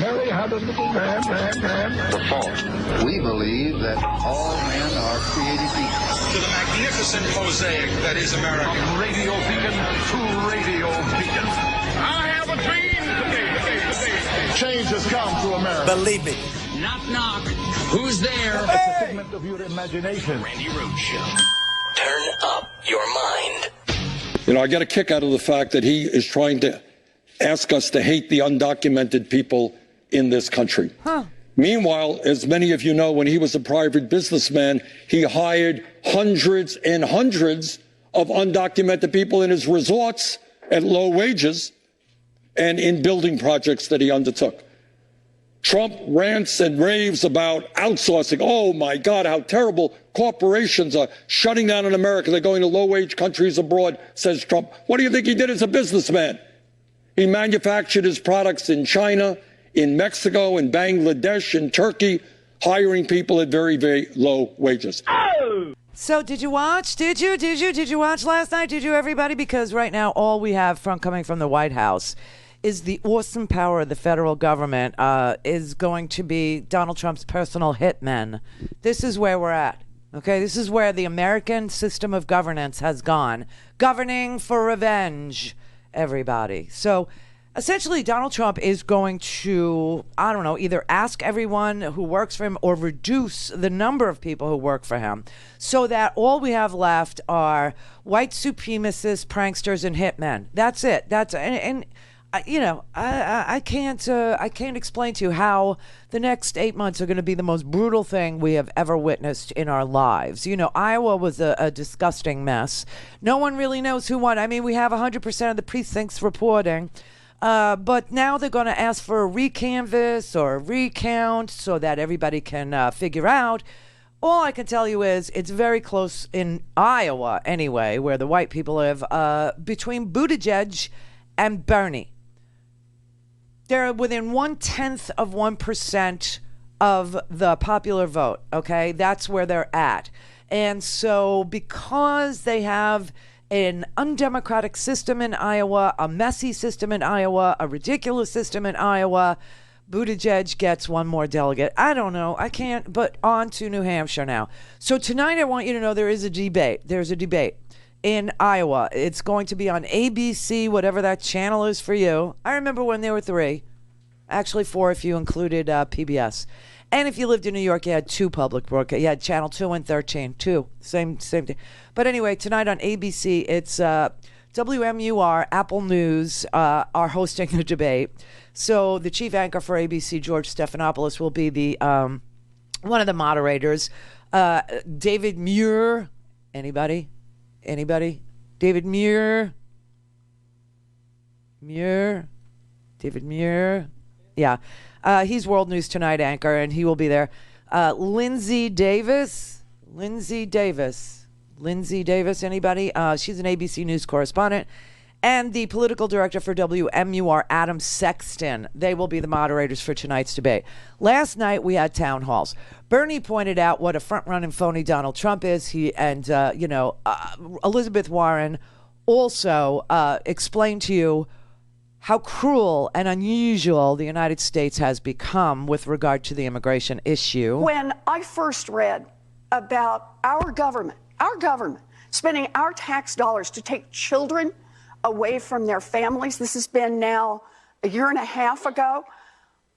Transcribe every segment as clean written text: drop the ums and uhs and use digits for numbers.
Mary had a little lamb. The fault. We believe that all men are created equal. To the magnificent mosaic that is America. From radio beacon to radio beacon. I have a dream today. Change has come to America. Believe me. Knock, knock. Who's there? It's a figment of your imagination. Randi Rhodes Show. Turn up your mind. You know, I get a kick out of the fact that he is trying to ask us to hate the undocumented people in this country. Meanwhile, as many of you know, when he was a private businessman, he hired hundreds and hundreds of undocumented people in his resorts at low wages and in building projects that he undertook. Trump rants and raves about outsourcing. Oh, my God, how terrible. Corporations are shutting down in America. They're going to low-wage countries abroad, says Trump. What do you think he did as a businessman? He manufactured his products in China, in Mexico, in Bangladesh, in Turkey, hiring people at very, very low wages. So did you watch? Did you watch last night? Did you, everybody? Because right now all we have coming from the White House is the awesome power of the federal government is going to be Donald Trump's personal hitmen. This is where we're at. Okay, this is where the American system of governance has gone. Governing for revenge, everybody. So essentially, Donald Trump is going to, I don't know, either ask everyone who works for him or reduce the number of people who work for him so that all we have left are white supremacists, pranksters, and hitmen. That's it. You know, I can't explain to you how the next 8 months are going to be the most brutal thing we have ever witnessed in our lives. You know, Iowa was a disgusting mess. No one really knows who won. I mean, we have 100% of the precincts reporting. But now they're going to ask for a recanvass or a recount so that everybody can figure out. All I can tell you is it's very close in Iowa, anyway, where the white people live, between Buttigieg and Bernie. They're within 0.1% of the popular vote, okay? That's where they're at. And so because they have an undemocratic system in Iowa, a messy system in Iowa, a ridiculous system in Iowa, Buttigieg gets one more delegate. I don't know. I can't. But on to New Hampshire now. So tonight I want you to know there is a debate. There's a debate in Iowa. It's going to be on ABC, whatever that channel is for you. I remember when there were 3. Actually 4 if you included PBS. And if you lived in New York, you had 2 public broadcasts. You had Channel 2 and 13. 2. Same thing. But anyway, tonight on ABC, it's WMUR, Apple News are hosting the debate. So the chief anchor for ABC, George Stephanopoulos, will be the one of the moderators. David Muir. Anybody? David Muir? David Muir? Yeah. He's World News Tonight anchor, and he will be there. Lindsay Davis, anybody? She's an ABC News correspondent. And the political director for WMUR, Adam Sexton. They will be the moderators for tonight's debate. Last night, we had town halls. Bernie pointed out what a front-running phony Donald Trump is. Elizabeth Warren also explained to you how cruel and unusual the United States has become with regard to the immigration issue. When I first read about our government spending our tax dollars to take children away from their families, this has been now a year and a half ago,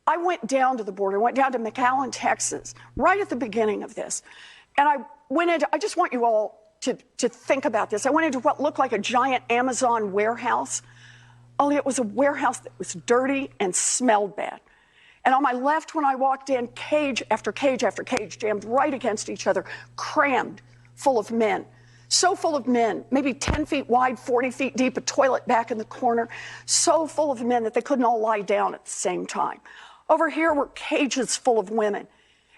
I went down to the border, went down to McAllen, Texas, right at the beginning of this. And I just want you all to think about this. I went into what looked like a giant Amazon warehouse. Only it was a warehouse that was dirty and smelled bad. And on my left, when I walked in, cage after cage after cage jammed right against each other, crammed full of men. So full of men, maybe 10 feet wide, 40 feet deep, a toilet back in the corner. So full of men that they couldn't all lie down at the same time. Over here were cages full of women.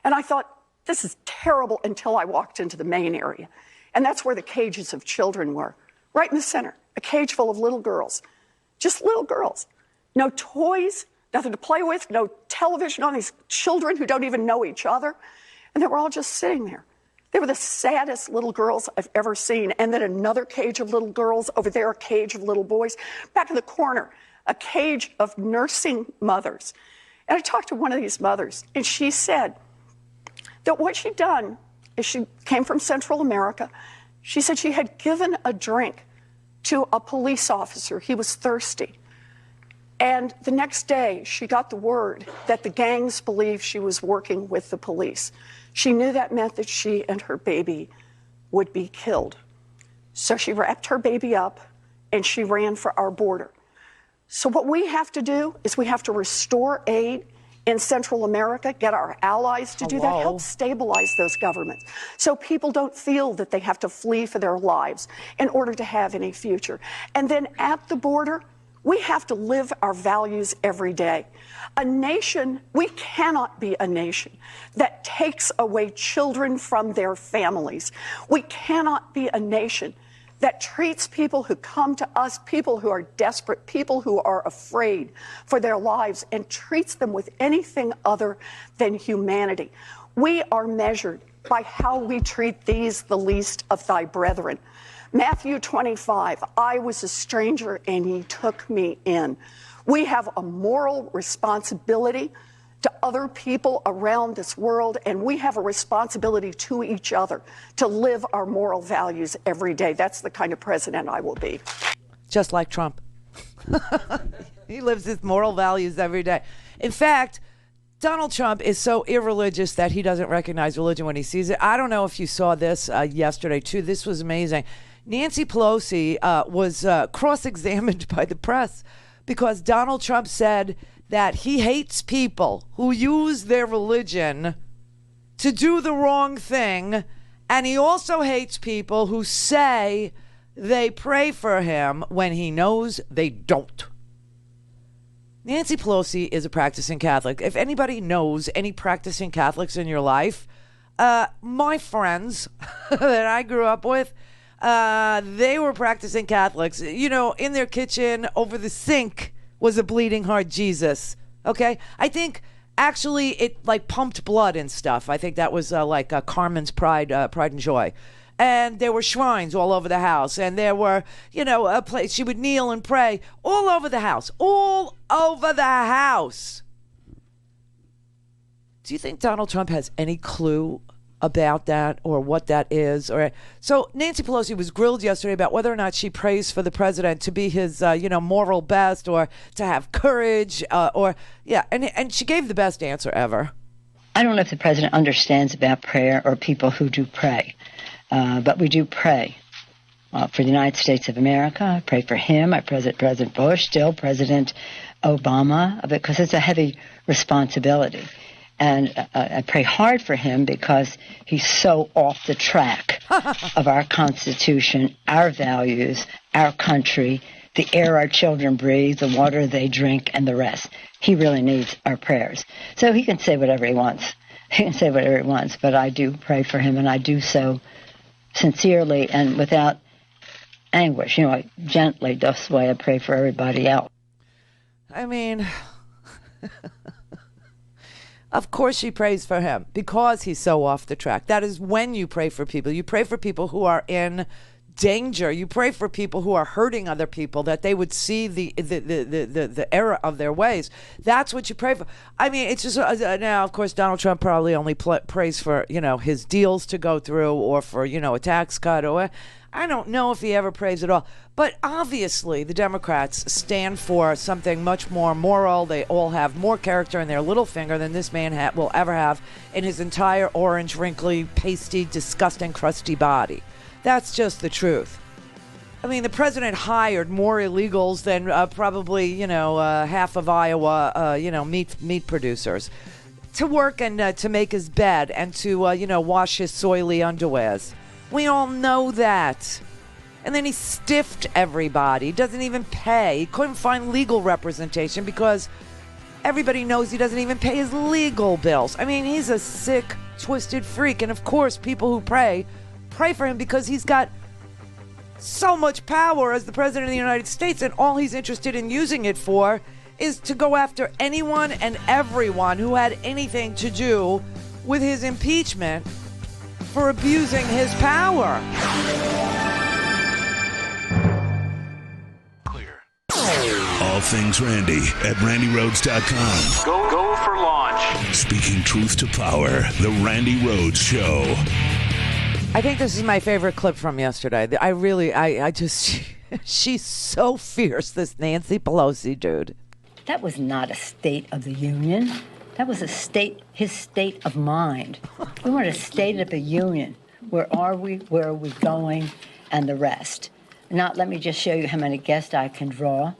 And I thought, this is terrible, until I walked into the main area. And that's where the cages of children were, right in the center, a cage full of little girls. Just little girls. No toys, nothing to play with, no television on these children who don't even know each other. And they were all just sitting there. They were the saddest little girls I've ever seen. And then another cage of little girls, over there a cage of little boys. Back in the corner, a cage of nursing mothers. And I talked to one of these mothers, and she said that what she'd done is she came from Central America. She said she had given a drink to a police officer. He was thirsty. And the next day, she got the word that the gangs believed she was working with the police. She knew that meant that she and her baby would be killed. So she wrapped her baby up, and she ran for our border. So what we have to do is we have to restore aid in Central America, get our allies to do that, help stabilize those governments so people don't feel that they have to flee for their lives in order to have any future. And then at the border, we have to live our values every day. A nation, we cannot be a nation that takes away children from their families. We cannot be a nation that treats people who come to us, people who are desperate, people who are afraid for their lives, and treats them with anything other than humanity. We are measured by how we treat these, the least of thy brethren. Matthew 25, I was a stranger and ye took me in. We have a moral responsibility to other people around this world, and we have a responsibility to each other to live our moral values every day. That's the kind of president I will be. Just like Trump. He lives his moral values every day. In fact, Donald Trump is so irreligious that he doesn't recognize religion when he sees it. I don't know if you saw this yesterday, too. This was amazing. Nancy Pelosi was cross-examined by the press because Donald Trump said that he hates people who use their religion to do the wrong thing, and he also hates people who say they pray for him when he knows they don't. Nancy Pelosi is a practicing Catholic. If anybody knows any practicing Catholics in your life, my friends that I grew up with, they were practicing Catholics. You know, in their kitchen, over the sink, was a bleeding heart Jesus. Okay? I think actually it like pumped blood and stuff. I think that was like Carmen's Pride and Joy. And there were shrines all over the house. And there were, you know, a place she would kneel and pray all over the house. All over the house. Do you think Donald Trump has any clue about that or what that is? Or so Nancy Pelosi was grilled yesterday about whether or not she prays for the president to be his moral best or to have courage and she gave the best answer ever. I don't know if the president understands about prayer or people who do pray, but we do pray for the United States of America. I pray for him. I pray for President Bush, still President Obama, because it's a heavy responsibility. And I pray hard for him because he's so off the track of our Constitution, our values, our country, the air our children breathe, the water they drink, and the rest. He really needs our prayers. So he can say whatever he wants. He can say whatever he wants, but I do pray for him, and I do so sincerely and without anguish. You know, gently, that's the way I pray for everybody else. I mean... Of course she prays for him because he's so off the track. That is when you pray for people. You pray for people who are in danger. You pray for people who are hurting other people, that they would see the error of their ways. That's what you pray for. I mean, it's just now, of course, Donald Trump probably only prays for, his deals to go through or for, a tax cut or I don't know if he ever prays at all. But obviously, the Democrats stand for something much more moral. They all have more character in their little finger than this man will ever have in his entire orange, wrinkly, pasty, disgusting, crusty body. That's just the truth. I mean, the president hired more illegals than probably, half of Iowa, meat producers to work and to make his bed and to, wash his soily underwears. We all know that. And then he stiffed everybody. Doesn't even pay. He couldn't find legal representation because everybody knows he doesn't even pay his legal bills. I mean, he's a sick, twisted freak. And of course, people who pray for him because he's got so much power as the president of the United States, and all he's interested in using it for is to go after anyone and everyone who had anything to do with his impeachment for abusing his power. Clear. all things Randy at RandyRhodes.com. Go for launch. Speaking truth to power, the Randi Rhodes Show. I think this is my favorite clip from yesterday. I just, she's so fierce, this Nancy Pelosi dude. That was not a State of the Union. That was his state of mind. We want a State of the Union. Where are we? Where are we going? And the rest. Not let me just show you how many guests I can draw,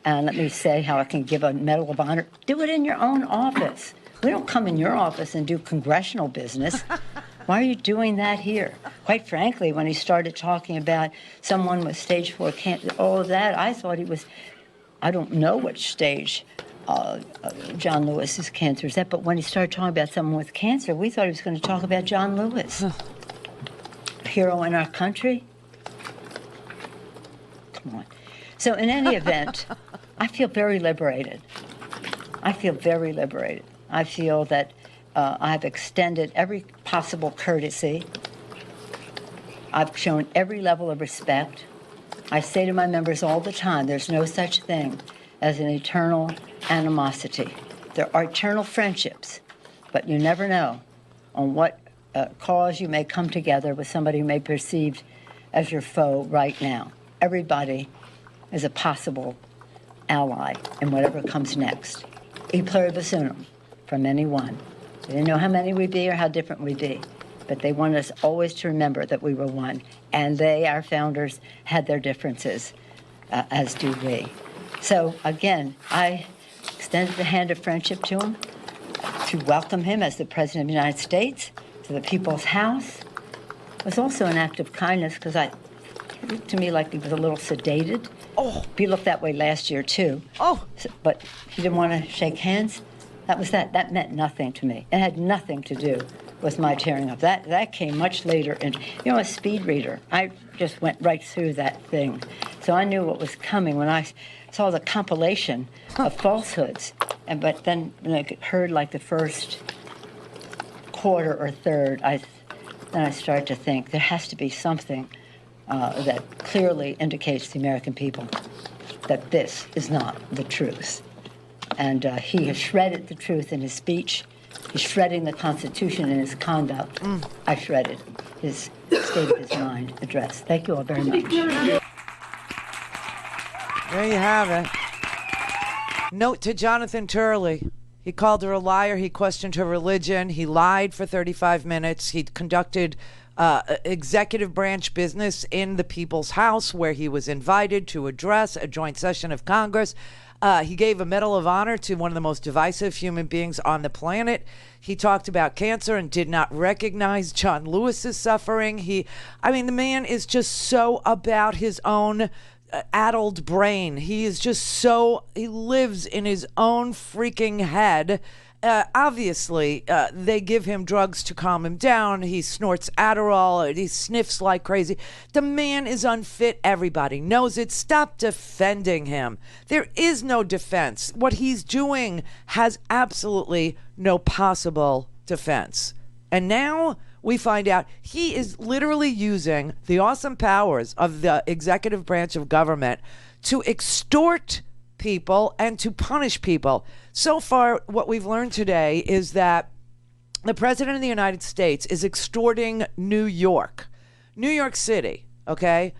and let me say how I can give a Medal of Honor. Do it in your own office. We don't come in your office and do congressional business. Why are you doing that here? Quite frankly, when he started talking about someone with stage 4 cancer, all of that, I thought he was, I don't know which stage John Lewis's cancer is at, but when he started talking about someone with cancer, we thought he was going to talk about John Lewis. A hero in our country. Come on. So in any event, I feel very liberated. I feel that I've extended every possible courtesy. I've shown every level of respect. I say to my members all the time, there's no such thing as an eternal animosity. There are eternal friendships, but you never know on what cause you may come together with somebody you may perceive as your foe right now. Everybody is a possible ally in whatever comes next. E pluribus unum, from any one. They didn't know how many we'd be or how different we'd be, but they wanted us always to remember that we were one. And they, our founders, had their differences, as do we. So, again, I extended the hand of friendship to him, to welcome him as the President of the United States, to the People's House. It was also an act of kindness because it looked to me like he was a little sedated. Oh. He looked that way last year, too. Oh. But he didn't want to shake hands. That was that. That meant nothing to me. It had nothing to do with my tearing up. That came much later. And, a speed reader, I just went right through that thing. So I knew what was coming when I saw the compilation of falsehoods. But then when I heard like the first quarter or third, then I started to think there has to be something that clearly indicates to the American people that this is not the truth. And he has shredded the truth in his speech. He's shredding the Constitution in his conduct. I shredded his State of his Mind address. Thank you all very much. There you have it. Note to Jonathan Turley. He called her a liar. He questioned her religion. He lied for 35 minutes. He conducted executive branch business in the People's House, where he was invited to address a joint session of Congress. He gave a Medal of Honor to one of the most divisive human beings on the planet. He talked about cancer and did not recognize John Lewis's suffering. The man is just so about his own addled brain. He is just he lives in his own freaking head. Obviously, they give him drugs to calm him down. He snorts Adderall. He sniffs like crazy. The man is unfit. Everybody knows it. Stop defending him. There is no defense. What he's doing has absolutely no possible defense. And now we find out he is literally using the awesome powers of the executive branch of government to extort people and to punish people. So far, what we've learned today is that the President of the United States is extorting New York City, okay?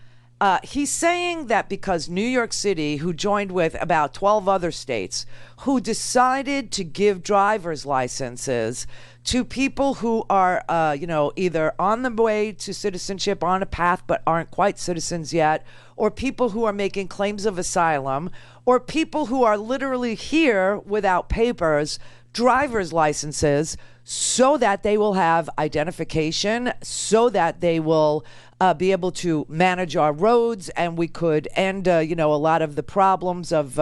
He's saying that because New York City, who joined with about 12 other states, who decided to give driver's licenses to people who are, either on the way to citizenship, on a path, but aren't quite citizens yet, or people who are making claims of asylum, or people who are literally here without papers, driver's licenses, so that they will have identification, so that they will be able to manage our roads, and we could end, a lot of the problems of,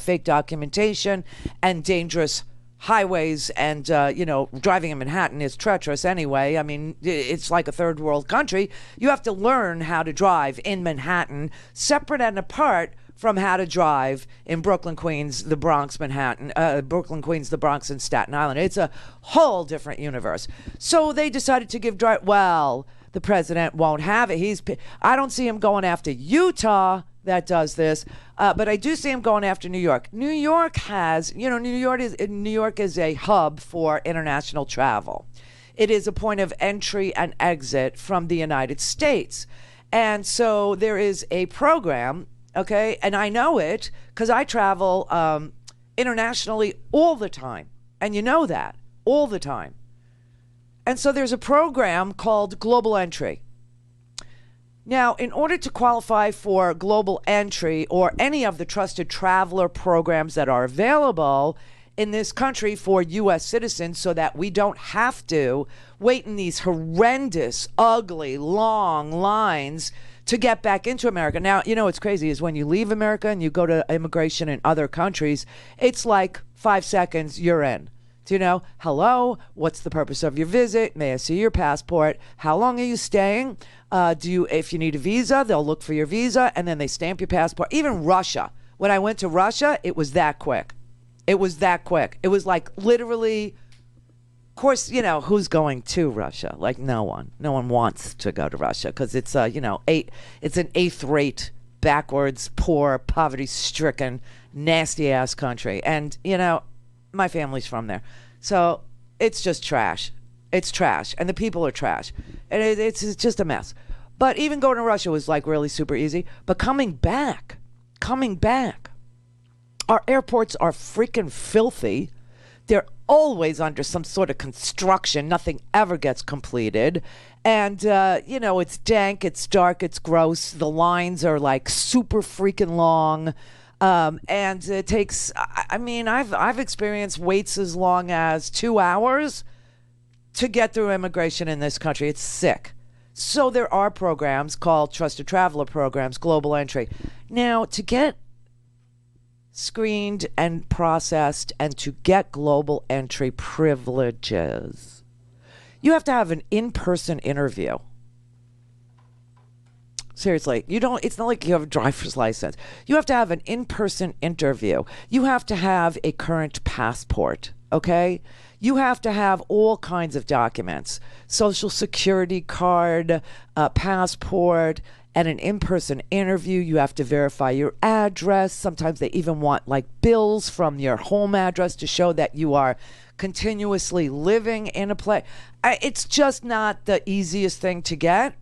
fake documentation and dangerous highways. And, driving in Manhattan is treacherous anyway. I mean, it's like a third world country. You have to learn how to drive in Manhattan, separate and apart from how to drive in Brooklyn, Queens, the Bronx, Manhattan, Brooklyn, Queens, the Bronx, and Staten Island. It's a whole different universe. So they decided to give the president won't have it. I don't see him going after Utah. that does this. But I do see him going after New York. New York has, New York is a hub for international travel. It is a point of entry and exit from the United States. And so there is a program, okay, and I know it because I travel internationally all the time. And you know that, all the time. And so there's a program called Global Entry. Now, in order to qualify for Global Entry or any of the trusted traveler programs that are available in this country for U.S. citizens so that we don't have to wait in these horrendous, ugly, long lines to get back into America. Now, what's crazy is when you leave America and you go to immigration in other countries, it's like 5 seconds, you're in. Do you know, hello, what's the purpose of your visit? May I see your passport? How long are you staying? If you need a visa, they'll look for your visa and then they stamp your passport. Even Russia. When I went to Russia, it was that quick. It was that quick. It was like literally, of course, who's going to Russia? Like no one. No one wants to go to Russia because it's, it's an eighth-rate, backwards, poor, poverty-stricken, nasty-ass country. And, my family's from there. So it's just trash. It's trash. And the people are trash. And it's just a mess. But even going to Russia was like really super easy. But coming back, our airports are freaking filthy. They're always under some sort of construction. Nothing ever gets completed. And, it's dank, it's dark, it's gross. The lines are like super freaking long. And it takes, I've experienced waits as long as 2 hours to get through immigration in this country. It's sick. So there are programs called Trusted Traveler Programs, Global Entry. Now, to get screened and processed and to get Global Entry privileges, you have to have an in-person interview. Seriously, it's not like you have a driver's license. You have to have an in-person interview. You have to have a current passport, okay? You have to have all kinds of documents, social security card, passport, and an in-person interview. You have to verify your address. Sometimes they even want like bills from your home address to show that you are continuously living in a place. It's just not the easiest thing to get.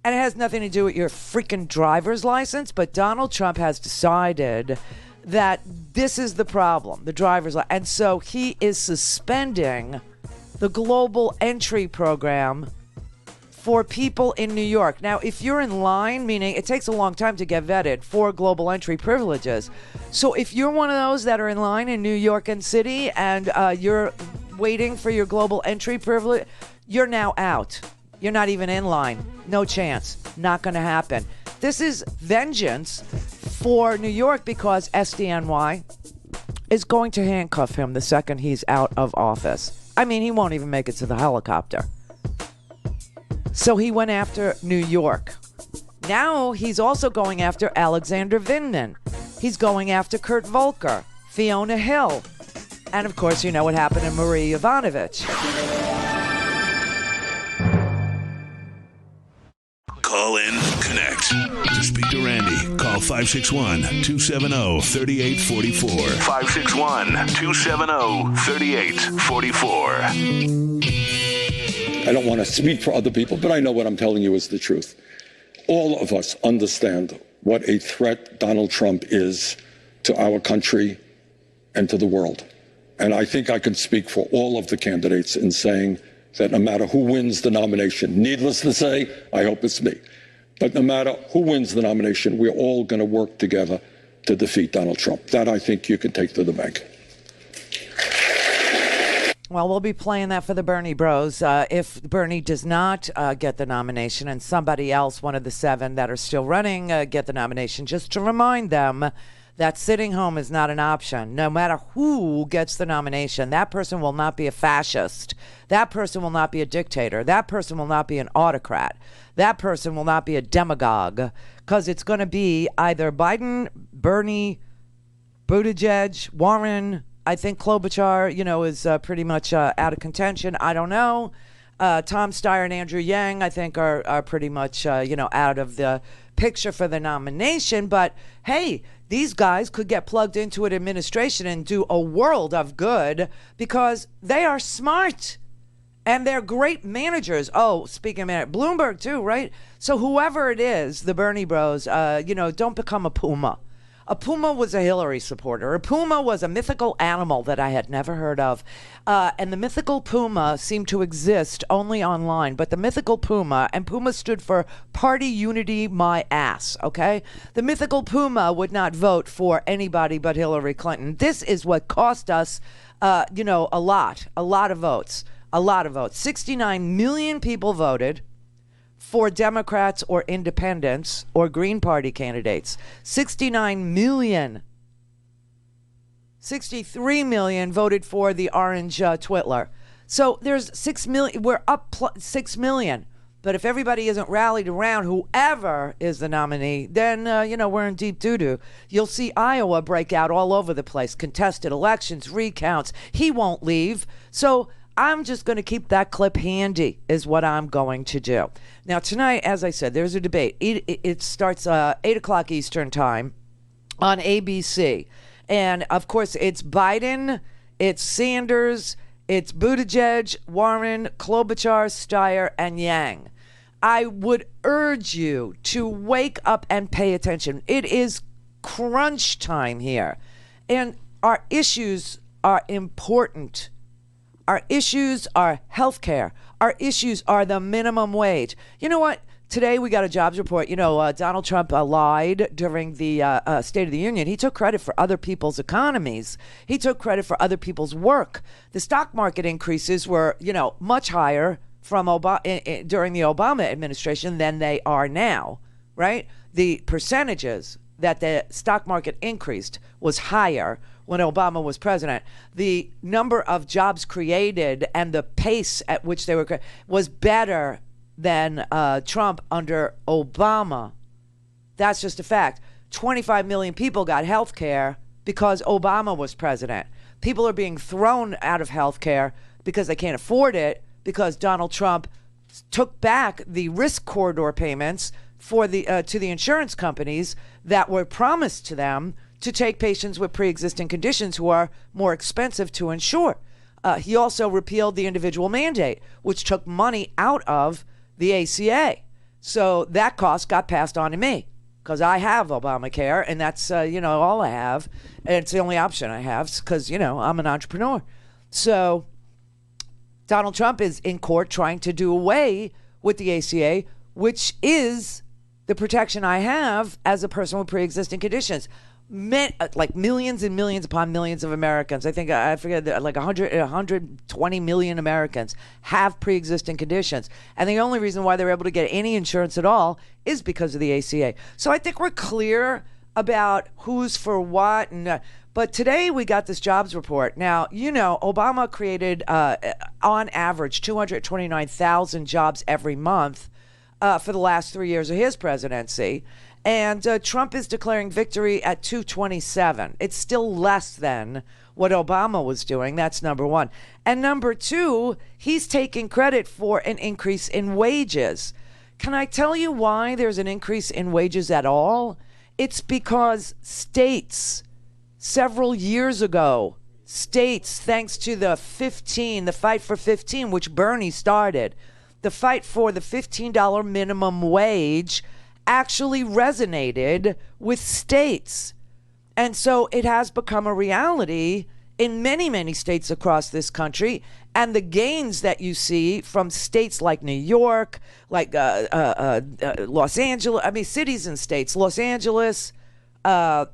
And it has nothing to do with your freaking driver's license, but Donald Trump has decided that this is the problem, the driver's license. And so he is suspending the Global Entry program for people in New York. Now, if you're in line, meaning it takes a long time to get vetted for Global Entry privileges. So if you're one of those that are in line in New York and City and you're waiting for your Global Entry privilege, you're now out. You're not even in line. No chance. Not going to happen. This is vengeance for New York because SDNY is going to handcuff him the second he's out of office. He won't even make it to the helicopter. So he went after New York. Now he's also going after Alexander Vindman. He's going after Kurt Volker, Fiona Hill. And of course, you know what happened to Marie Yovanovitch. Call in, connect. To speak to Randi, call 561-270-3844. 561-270-3844. I don't want to speak for other people, but I know what I'm telling you is the truth. All of us understand what a threat Donald Trump is to our country and to the world. And I think I can speak for all of the candidates in saying that no matter who wins the nomination, needless to say, I hope it's me, but no matter who wins the nomination, we're all going to work together to defeat Donald Trump. That I think you can take to the bank. Well, we'll be playing that for the Bernie bros. If Bernie does not get the nomination and somebody else, one of the 7 that are still running, get the nomination, just to remind them that sitting home is not an option. No matter who gets the nomination, that person will not be a fascist. That person will not be a dictator. That person will not be an autocrat. That person will not be a demagogue, because it's going to be either Biden, Bernie, Buttigieg, Warren. I think Klobuchar, is pretty much out of contention. I don't know. Tom Steyer and Andrew Yang, I think, are pretty much, out of the picture for the nomination. But, hey, these guys could get plugged into an administration and do a world of good because they are smart. And they're great managers. Oh, speaking of Bloomberg too, right? So whoever it is, the Bernie bros, don't become a puma. A puma was a Hillary supporter. A puma was a mythical animal that I had never heard of. And the mythical puma seemed to exist only online. But the mythical puma, and puma stood for Party Unity My Ass, okay? The mythical puma would not vote for anybody but Hillary Clinton. This is what cost us, a lot of votes. A lot of votes. 69 million people voted for Democrats or independents or Green Party candidates. 69 million. 63 million voted for the orange Twitler. So there's 6 million. We're up 6 million. But if everybody isn't rallied around whoever is the nominee, then, we're in deep doo-doo. You'll see Iowa break out all over the place. Contested elections, recounts. He won't leave. So I'm just going to keep that clip handy is what I'm going to do. Now, tonight, as I said, there's a debate. It starts 8 o'clock Eastern time on ABC. And, of course, it's Biden, it's Sanders, it's Buttigieg, Warren, Klobuchar, Steyer, and Yang. I would urge you to wake up and pay attention. It is crunch time here. And our issues are important. Our issues are health care. Our issues are the minimum wage. You know what? Today we got a jobs report. Donald Trump lied during the State of the Union. He took credit for other people's economies. He took credit for other people's work. The stock market increases were, much higher from during the Obama administration than they are now, right? The percentages that the stock market increased was higher when Obama was president. The number of jobs created and the pace at which they were created was better than Trump under Obama. That's just a fact. 25 million people got health care because Obama was president. People are being thrown out of health care because they can't afford it because Donald Trump took back the risk corridor payments for to the insurance companies that were promised to them to take patients with pre-existing conditions who are more expensive to insure. He also repealed the individual mandate, which took money out of the ACA. So that cost got passed on to me because I have Obamacare, and that's, all I have. And it's the only option I have because, I'm an entrepreneur. So Donald Trump is in court trying to do away with the ACA, which is the protection I have as a person with pre-existing conditions. Like millions and millions upon millions of Americans. I forget, like 120 million Americans have pre-existing conditions. And the only reason why they're able to get any insurance at all is because of the ACA. So I think we're clear about who's for what. But today we got this jobs report. Now, Obama created, on average, 229,000 jobs every month for the last 3 years of his presidency. And Trump is declaring victory at 227. It's still less than what Obama was doing. That's number one. And number two, he's taking credit for an increase in wages. Can I tell you why there's an increase in wages at all? It's because states, several years ago, thanks to the fight for 15, which Bernie started, the fight for the $15 minimum wage actually resonated with states. And so it has become a reality in many, many states across this country. And the gains that you see from states like New York, like Los Angeles, cities and states, Los Angeles, well,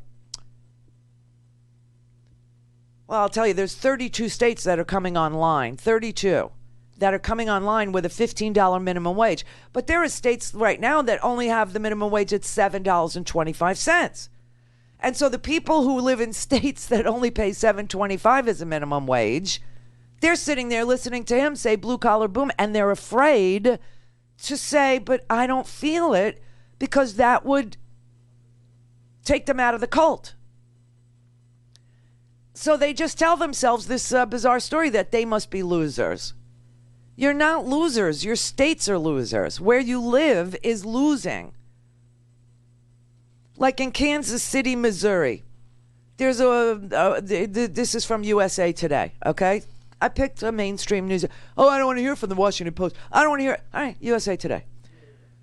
I'll tell you, there's 32 states that are coming online, 32. That are coming online with a $15 minimum wage. But there are states right now that only have the minimum wage at $7.25. And so the people who live in states that only pay $7.25 as a minimum wage, they're sitting there listening to him say blue collar boom, and they're afraid to say, but I don't feel it, because that would take them out of the cult. So they just tell themselves this bizarre story that they must be losers. You're not losers. Your states are losers. Where you live is losing. Like in Kansas City, Missouri. There's this is from USA Today, okay? I picked a mainstream news. Oh, I don't want to hear from the Washington Post. I don't want to hear it. All right, USA Today.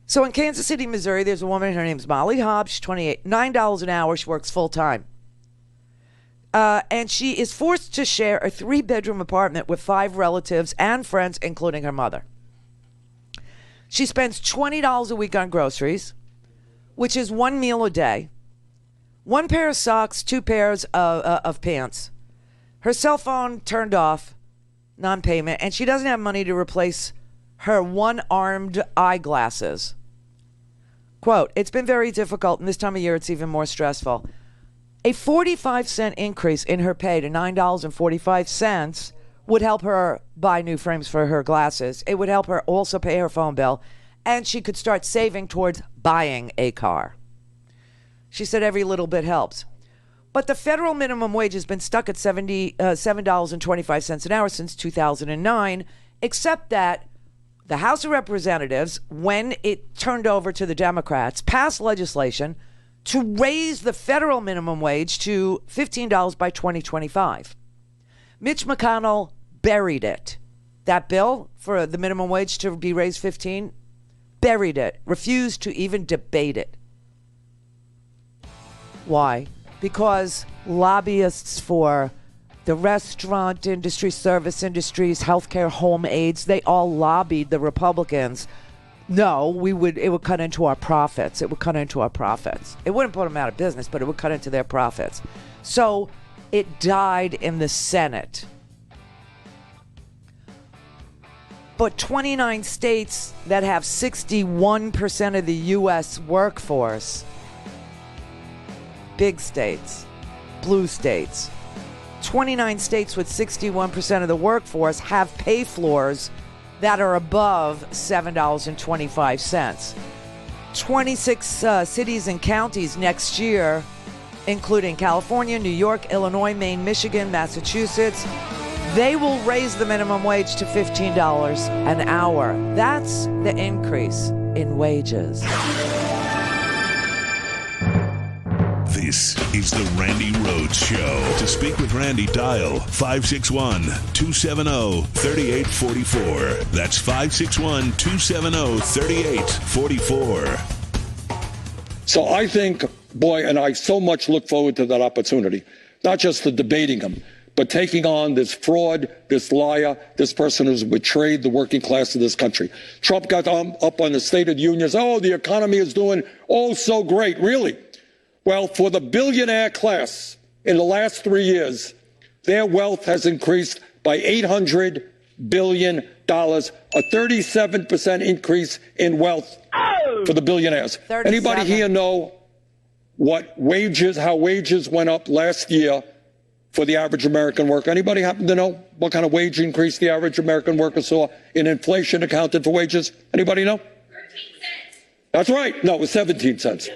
So in Kansas City, Missouri, there's a woman. Her name's Molly Hobbs. She's 28. $9 an hour. She works full time. And she is forced to share a 3-bedroom apartment with 5 relatives and friends, including her mother. She spends $20 a week on groceries, which is 1 meal a day, 1 pair of socks, 2 pairs of pants. Her cell phone turned off, non-payment, and she doesn't have money to replace her one-armed eyeglasses. Quote, it's been very difficult, and this time of year it's even more stressful. A 45-cent increase in her pay to $9.45 would help her buy new frames for her glasses. It would help her also pay her phone bill, and she could start saving towards buying a car. She said every little bit helps. But the federal minimum wage has been stuck at $7.25 an hour since 2009, except that the House of Representatives, when it turned over to the Democrats, passed legislation to raise the federal minimum wage to $15 by 2025. Mitch McConnell buried it. That bill for the minimum wage to be raised 15, buried it, refused to even debate it. Why? Because lobbyists for the restaurant industry, service industries, healthcare, home aids, they all lobbied the Republicans. No, it would cut into our profits. It would cut into our profits. It wouldn't put them out of business, but it would cut into their profits. So it died in the Senate. But 29 states that have 61% of the U.S. workforce, big states, blue states, 29 states with 61% of the workforce have pay floors that are above $7.25. 26 cities and counties next year, including California, New York, Illinois, Maine, Michigan, Massachusetts, they will raise the minimum wage to $15 an hour. That's the increase in wages. This is the Randi Rhodes Show. To speak with Randi, dial 561-270-3844. That's 561-270-3844. So I think, boy, and I so much look forward to that opportunity, not just the debating him, but taking on this fraud, this liar, this person who's betrayed the working class of this country. Trump got up on the State of the Union, oh, the economy is doing so great. Really? Well, for the billionaire class in the last 3 years, their wealth has increased by $800 billion, a 37% increase in wealth for the billionaires. 37. Anybody here know how wages went up last year for the average American worker? Anybody happen to know what kind of wage increase the average American worker saw in inflation accounted for wages? Anybody know? 13 cents. That's right. No, it was 17 cents.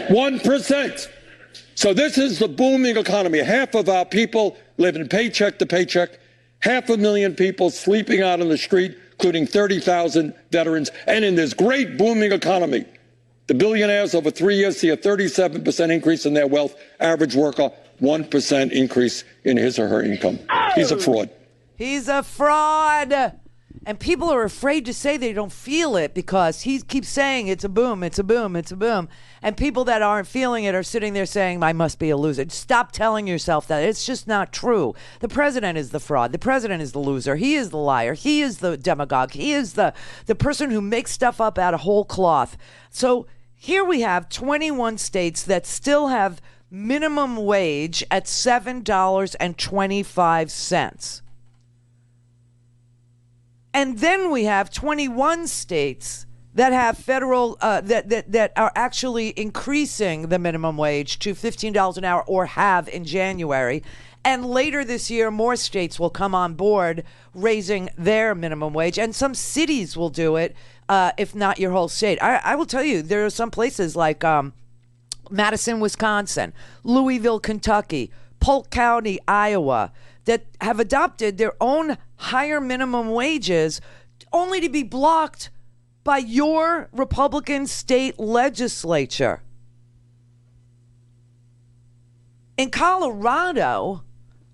1%. So this is the booming economy. Half of our people living paycheck to paycheck. 500,000 people sleeping out on the street, including 30,000 veterans. And in this great booming economy, the billionaires over 3 years see a 37% increase in their wealth. Average worker, 1% increase in his or her income. He's a fraud. He's a fraud. And people are afraid to say they don't feel it because he keeps saying it's a boom, it's a boom, it's a boom. And people that aren't feeling it are sitting there saying, I must be a loser. Stop telling yourself that. It's just not true. The president is the fraud. The president is the loser. He is the liar. He is the demagogue. He is the person who makes stuff up out of whole cloth. So here we have 21 states that still have minimum wage at $7.25. And then we have 21 states that have federal that are actually increasing the minimum wage to $15 an hour, or have in January. And later this year, more states will come on board raising their minimum wage, and some cities will do it, if not your whole state. I will tell you, there are some places like Madison, Wisconsin, Louisville, Kentucky, Polk County, Iowa, that have adopted their own higher minimum wages only to be blocked by your Republican state legislature. In Colorado,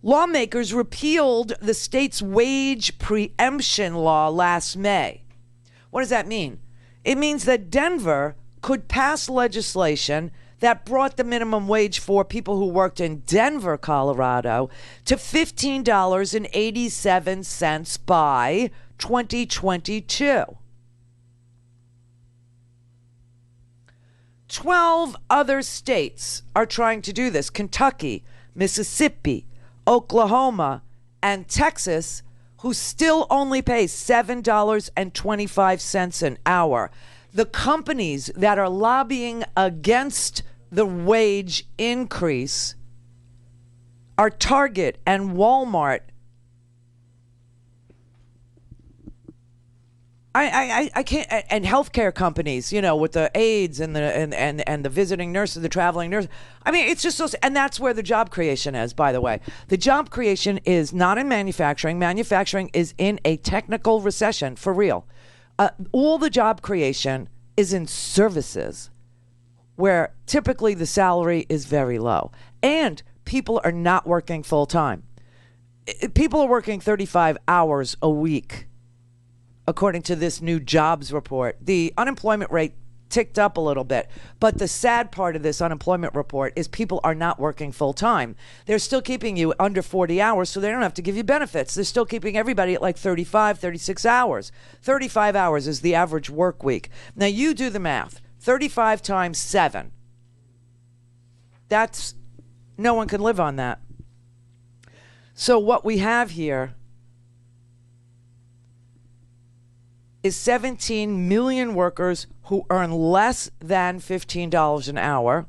lawmakers repealed the state's wage preemption law last May. What does that mean? It means that Denver could pass legislation that brought the minimum wage for people who worked in Denver, Colorado, to $15.87 by 2022. 12 other states are trying to do this. Kentucky, Mississippi, Oklahoma, and Texas, who still only pay $7.25 an hour. The companies that are lobbying against the wage increase are Target and Walmart. I can't, and healthcare companies, you know, with the aides and the visiting nurses, the traveling nurses. I mean, it's just so, and that's where the job creation is, by the way. The job creation is not in manufacturing. Manufacturing is in a technical recession, for real. All the job creation is in services, where typically the salary is very low, and people are not working full time. People are working 35 hours a week. According to this new jobs report, the unemployment rate ticked up a little bit. But the sad part of this unemployment report is people are not working full time. They're still keeping you under 40 hours, so they don't have to give you benefits. They're still keeping everybody at like 35, 36 hours. 35 hours is the average work week. Now you do the math. 35 times 7. That's, no one can live on that. So what we have here is 17 million workers who earn less than $15 an hour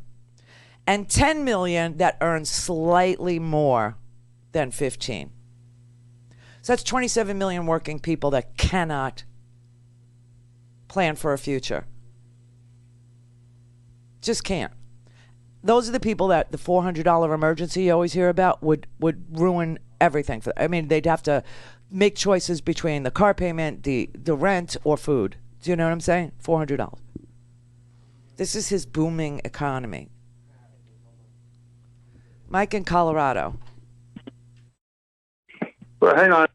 and 10 million that earn slightly more than 15. So that's 27 million working people that cannot plan for a future. Just can't. Those are the people that the $400 emergency you always hear about would ruin everything for them. I mean, they'd have to make choices between the car payment, the rent, or food. Do you know what I'm saying? $400. This is his booming economy. Mike in Colorado. Well, hang on.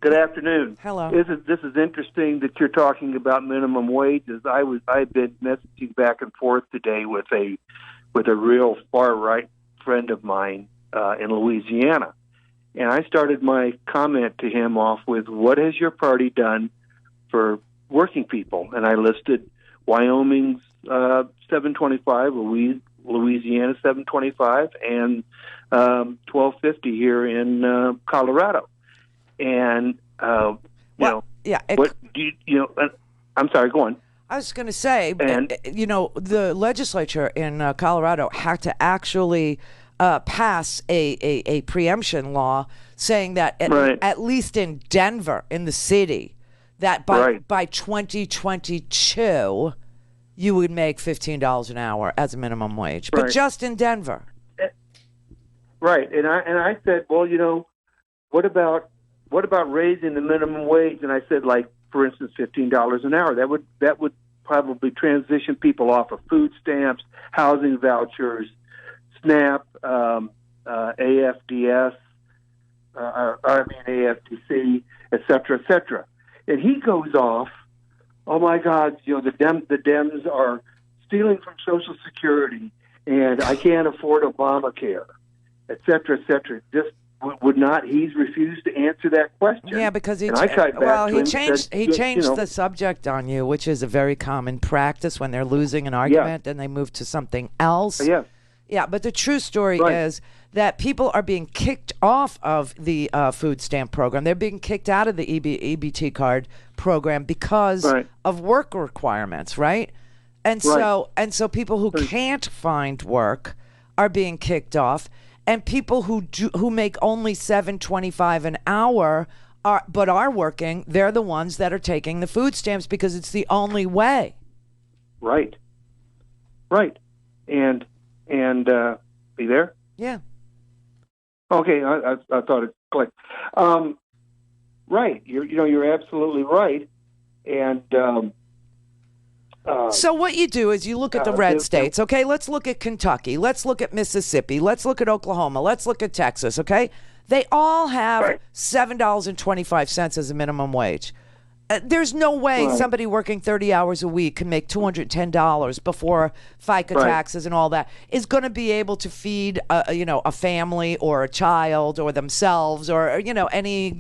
Good afternoon. Hello. This is interesting that you're talking about minimum wages. I've been messaging back and forth today with a real far right friend of mine in Louisiana. And I started my comment to him off with, what has your party done for working people? And I listed Wyoming's $7.25, Louisiana $7.25, and $12.50 here in Colorado. And I'm sorry, go on. I was going to say, the legislature in Colorado had to actually pass a preemption law saying that at least in Denver, in the city, that by 2022 you would make $15 an hour as a minimum wage, but just in Denver. Right, and I said, well, what about raising the minimum wage? And I said, like, for instance, $15 an hour. That would probably transition people off of food stamps, housing vouchers, SNAP, AFDS, AFTC, et cetera, and he goes off. Oh my God! The Dems are stealing from Social Security, and I can't afford Obamacare, et cetera. Just would not. He's refused to answer that question. Yeah, because he changed the subject on you, which is a very common practice when they're losing an argument and they move to something else. Yeah. Yeah, but the true story is that people are being kicked off of the food stamp program. They're being kicked out of the EBT card program because of work requirements, right? And so people who can't find work are being kicked off, and people who make only $7.25 an hour are working. They're the ones that are taking the food stamps because it's the only way. Right. And be there? Yeah. Okay, I thought it clicked. Right, you're absolutely right, and so what you do is you look at the red states. Okay, let's look at Kentucky. Let's look at Mississippi. Let's look at Oklahoma. Let's look at Texas. Okay, they all have $7.25 as a minimum wage. There's no way somebody working 30 hours a week can make $210 before FICA taxes and all that is going to be able to feed, a family or a child or themselves or, any,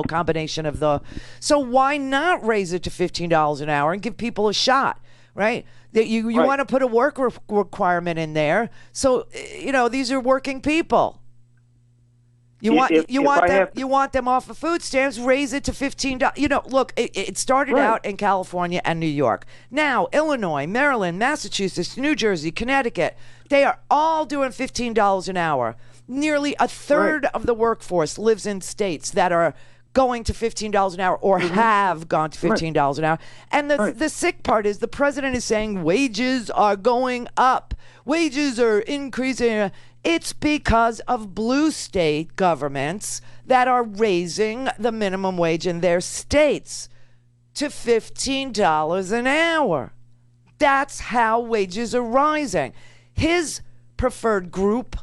combination of the. So why not raise it to $15 an hour and give people a shot, right? That you want to put a work requirement in there. So, these are working people. You want them off of food stamps, raise it to $15. Look, it started out in California and New York. Now, Illinois, Maryland, Massachusetts, New Jersey, Connecticut, they are all doing $15 an hour. Nearly a third of the workforce lives in states that are going to $15 an hour or have gone to $15 an hour. And the sick part is the president is saying wages are going up. Wages are increasing. It's because of blue state governments that are raising the minimum wage in their states to $15 an hour. That's how wages are rising. His preferred group,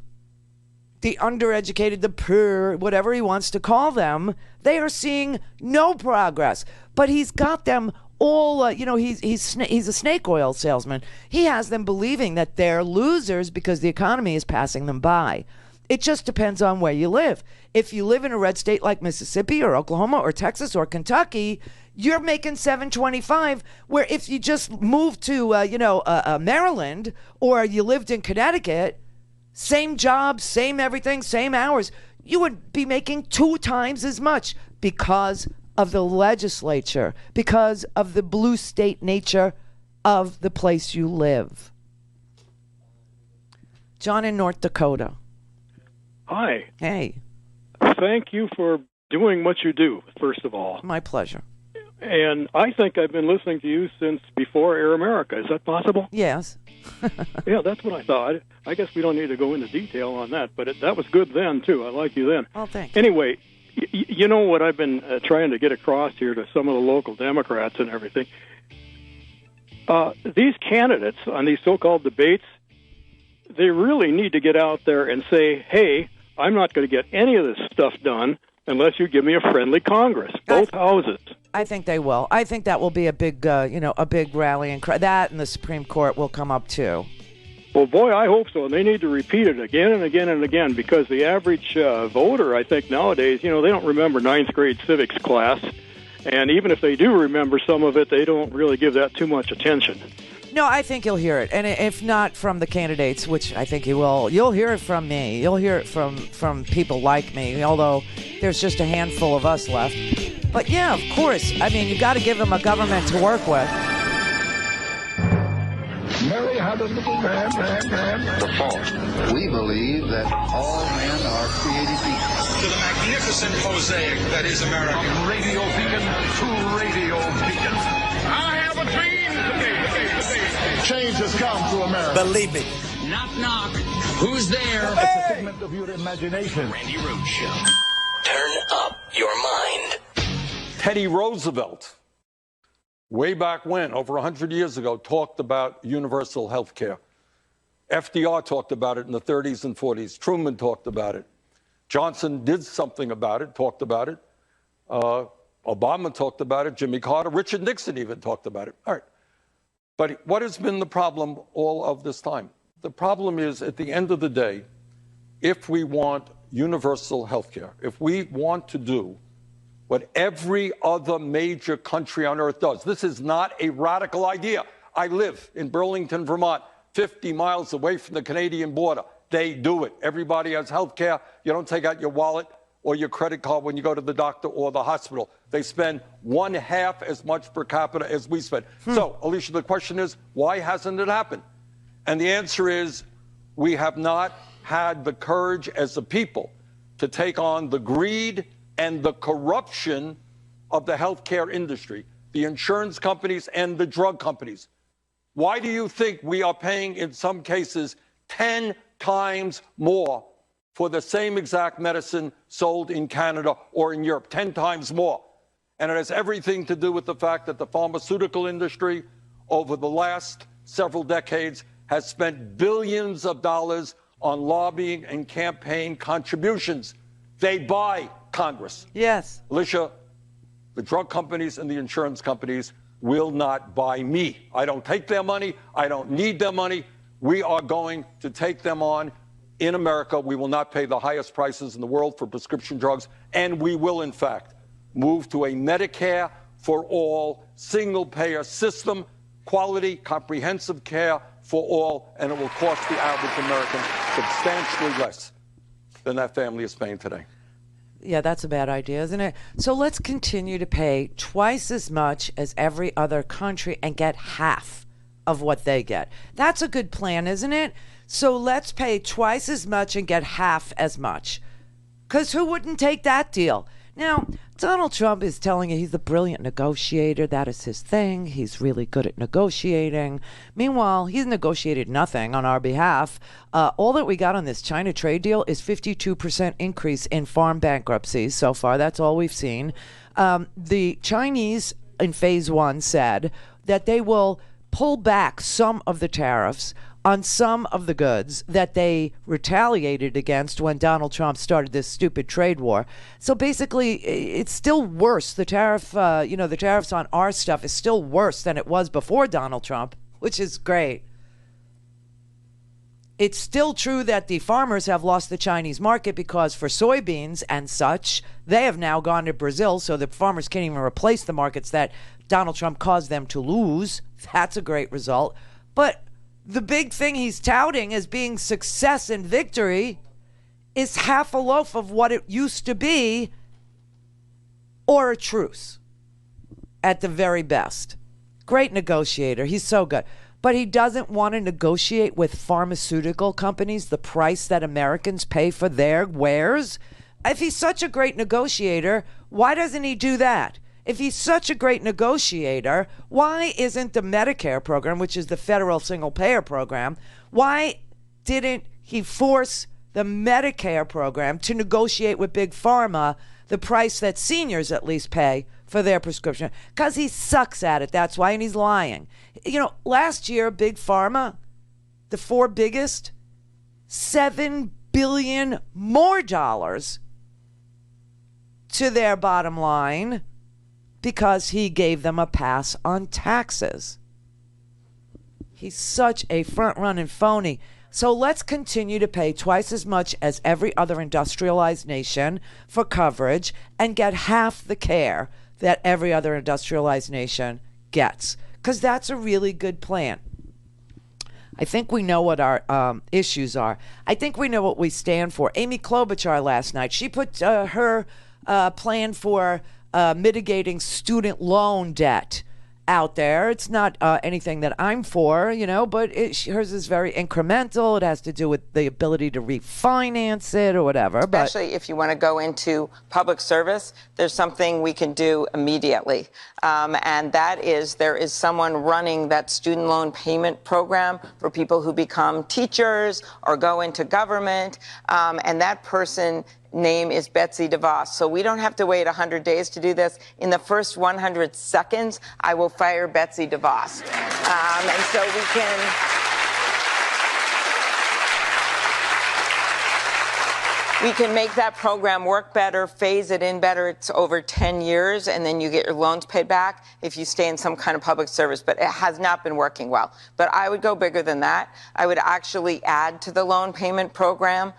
the undereducated, the poor, whatever he wants to call them, they are seeing no progress. But he's got them all, he's a snake oil salesman. He has them believing that they're losers because the economy is passing them by. It just depends on where you live. If you live in a red state like Mississippi or Oklahoma or Texas or Kentucky, you're making $7.25. Where if you just moved to, Maryland or you lived in Connecticut, same job, same everything, same hours, you would be making 2 times as much because of the legislature, because of the blue state nature of the place you live. John in North Dakota. Hi. Hey. Thank you for doing what you do, first of all. My pleasure. And I think I've been listening to you since before Air America. Is that possible? Yes. Yeah, that's what I thought. I guess we don't need to go into detail on that, but that was good then, too. I like you then. Oh, thanks. Anyway, you know what I've been trying to get across here to some of the local Democrats and everything? These candidates on these so-called debates, they really need to get out there and say, hey, I'm not going to get any of this stuff done unless you give me a friendly Congress, both houses. I think they will. I think that will be a big, a big rally, and that and the Supreme Court will come up too. Well, boy, I hope so. And they need to repeat it again and again and again, because the average voter, I think nowadays, they don't remember 9th grade civics class. And even if they do remember some of it, they don't really give that too much attention. No, I think you'll hear it. And if not from the candidates, which I think you will, you'll hear it from me. You'll hear it from people like me, although there's just a handful of us left. But yeah, of course. I mean, you got to give them a government to work with. Mary had a little man. The fault. We believe that all men are created equal. To the magnificent mosaic that is America. From radio beacon to radio beacon. I have a dream today. Change has come to America. Believe it. Knock, knock. Who's there? It's a figment of your imagination. Randi Rhodes Show. Turn up your mind. Teddy Roosevelt, way back when, over 100 years ago, talked about universal health care. FDR talked about it in the 30s and 40s. Truman talked about it. Johnson did something about it, talked about it. Obama talked about it. Jimmy Carter, Richard Nixon even talked about it. All right. But what has been the problem all of this time? The problem is, at the end of the day, if we want universal health care, if we want to do what every other major country on earth does. This is not a radical idea. I live in Burlington, Vermont, 50 miles away from the Canadian border. They do it. Everybody has health care. You don't take out your wallet or your credit card when you go to the doctor or the hospital. They spend 1/2 as much per capita as we spend. So, Alicia, the question is, why hasn't it happened? And the answer is, we have not had the courage as a people to take on the greed and the corruption of the healthcare industry, the insurance companies and the drug companies. Why do you think we are paying, in some cases, 10 times more for the same exact medicine sold in Canada or in Europe, 10 times more. And it has everything to do with the fact that the pharmaceutical industry over the last several decades has spent billions of dollars on lobbying and campaign contributions. They buy Congress. Yes. Alicia, the drug companies and the insurance companies will not buy me. I don't take their money. I don't need their money. We are going to take them on in America. We will not pay the highest prices in the world for prescription drugs, and we will, in fact, move to a Medicare for all, single-payer system, quality, comprehensive care for all, and it will cost the average American substantially less than that family is paying today. Yeah, that's a bad idea, isn't it? So let's continue to pay twice as much as every other country and get half of what they get. That's a good plan, isn't it? So let's pay twice as much and get half as much. Because who wouldn't take that deal? Now, Donald Trump is telling you he's a brilliant negotiator. That is his thing. He's really good at negotiating. Meanwhile, he's negotiated nothing on our behalf. All that we got on this China trade deal is 52% increase in farm bankruptcies so far. That's all we've seen. The Chinese in phase one said that they will pull back some of the tariffs on some of the goods that they retaliated against when Donald Trump started this stupid trade war. So basically, it's still worse. The tariff, the tariffs on our stuff is still worse than it was before Donald Trump, which is great. It's still true that the farmers have lost the Chinese market because for soybeans and such, they have now gone to Brazil, so the farmers can't even replace the markets that Donald Trump caused them to lose. That's a great result. But the big thing he's touting as being success and victory is half a loaf of what it used to be, or a truce at the very best. Great negotiator. He's so good. But he doesn't want to negotiate with pharmaceutical companies the price that Americans pay for their wares. If he's such a great negotiator, why doesn't he do that? If he's such a great negotiator, why isn't the Medicare program, which is the federal single-payer program, why didn't he force the Medicare program to negotiate with Big Pharma the price that seniors at least pay for their prescription? Because he sucks at it, that's why, and he's lying. You know, last year, Big Pharma, the four biggest, $7 billion more dollars to their bottom line, because he gave them a pass on taxes. He's such a front-running phony. So let's continue to pay twice as much as every other industrialized nation for coverage and get half the care that every other industrialized nation gets. Because that's a really good plan. I think we know what our issues are. I think we know what we stand for. Amy Klobuchar last night, she put her plan for mitigating student loan debt out there. It's not anything that I'm for, but hers is very incremental. It has to do with the ability to refinance it or whatever. Especially if you want to go into public service, there's something we can do immediately. And that is, there is someone running that student loan payment program for people who become teachers or go into government. And that person name is Betsy DeVos. So we don't have to wait 100 days to do this. In the first 100 seconds, I will fire Betsy DeVos. And so we can make that program work better, phase it in better. It's over 10 years, and then you get your loans paid back if you stay in some kind of public service. But it has not been working well. But I would go bigger than that. I would actually add to the loan payment program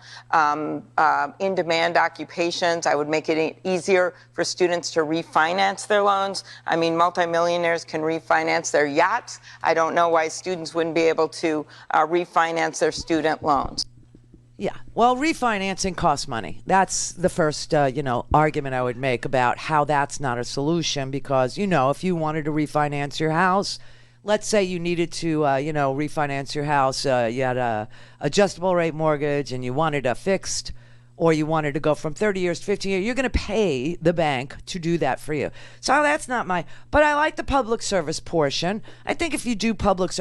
in-demand occupations. I would make it easier for students to refinance their loans. I mean, multimillionaires can refinance their yachts. I don't know why students wouldn't be able to refinance their student loans. Yeah, well, refinancing costs money. That's the first, argument I would make about how that's not a solution because, if you wanted to refinance your house, let's say you needed to, refinance your house, you had a adjustable rate mortgage and you wanted a fixed or you wanted to go from 30 years to 15 years, you're going to pay the bank to do that for you. So that's not but I like the public service portion. I think if you do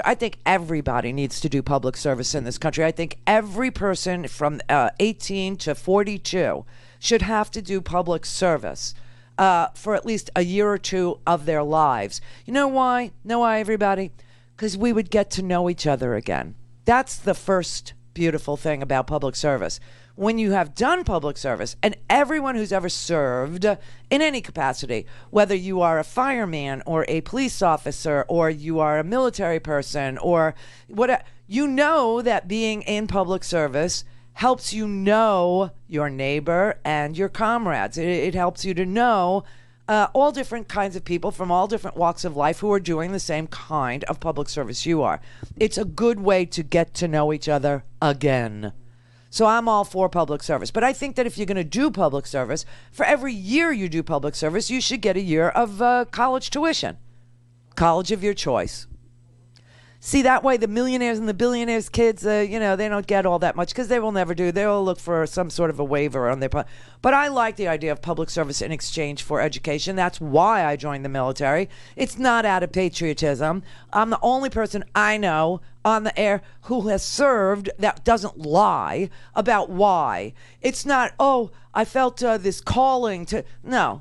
I think everybody needs to do public service in this country. I think every person from 18 to 42 should have to do public service for at least a year or two of their lives. You know why? Know why, everybody? Because we would get to know each other again. That's the first beautiful thing about public service. When you have done public service, and everyone who's ever served in any capacity, whether you are a fireman or a police officer or you are a military person or what, you know that being in public service helps you know your neighbor and your comrades. It helps you to know all different kinds of people from all different walks of life who are doing the same kind of public service you are. It's a good way to get to know each other again. So I'm all for public service. But I think that if you're going to do public service, for every year you do public service, you should get a year of college tuition. College of your choice. See, that way the millionaires and the billionaires' kids, they don't get all that much because they will never do. They'll look for some sort of a waiver on their part. But I like the idea of public service in exchange for education. That's why I joined the military. It's not out of patriotism. I'm the only person I know on the air who has served that doesn't lie about why. It's not, I felt this calling to, no.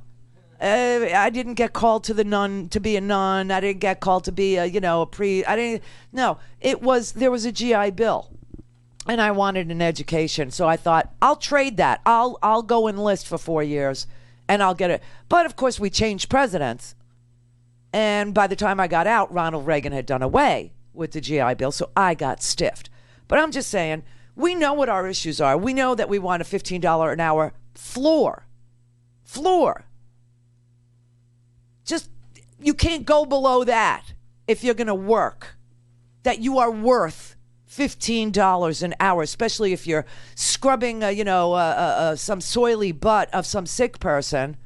I didn't get called to be a nun. I didn't get called to be a priest. There was a GI Bill and I wanted an education. So I thought, I'll trade that. I'll go enlist for 4 years and I'll get it. But of course we changed presidents. And by the time I got out, Ronald Reagan had done away with the GI Bill. So I got stiffed. But I'm just saying, we know what our issues are. We know that we want a $15 an hour floor. Just, you can't go below that if you're going to work. That you are worth $15 an hour, especially if you're scrubbing, some soily butt of some sick person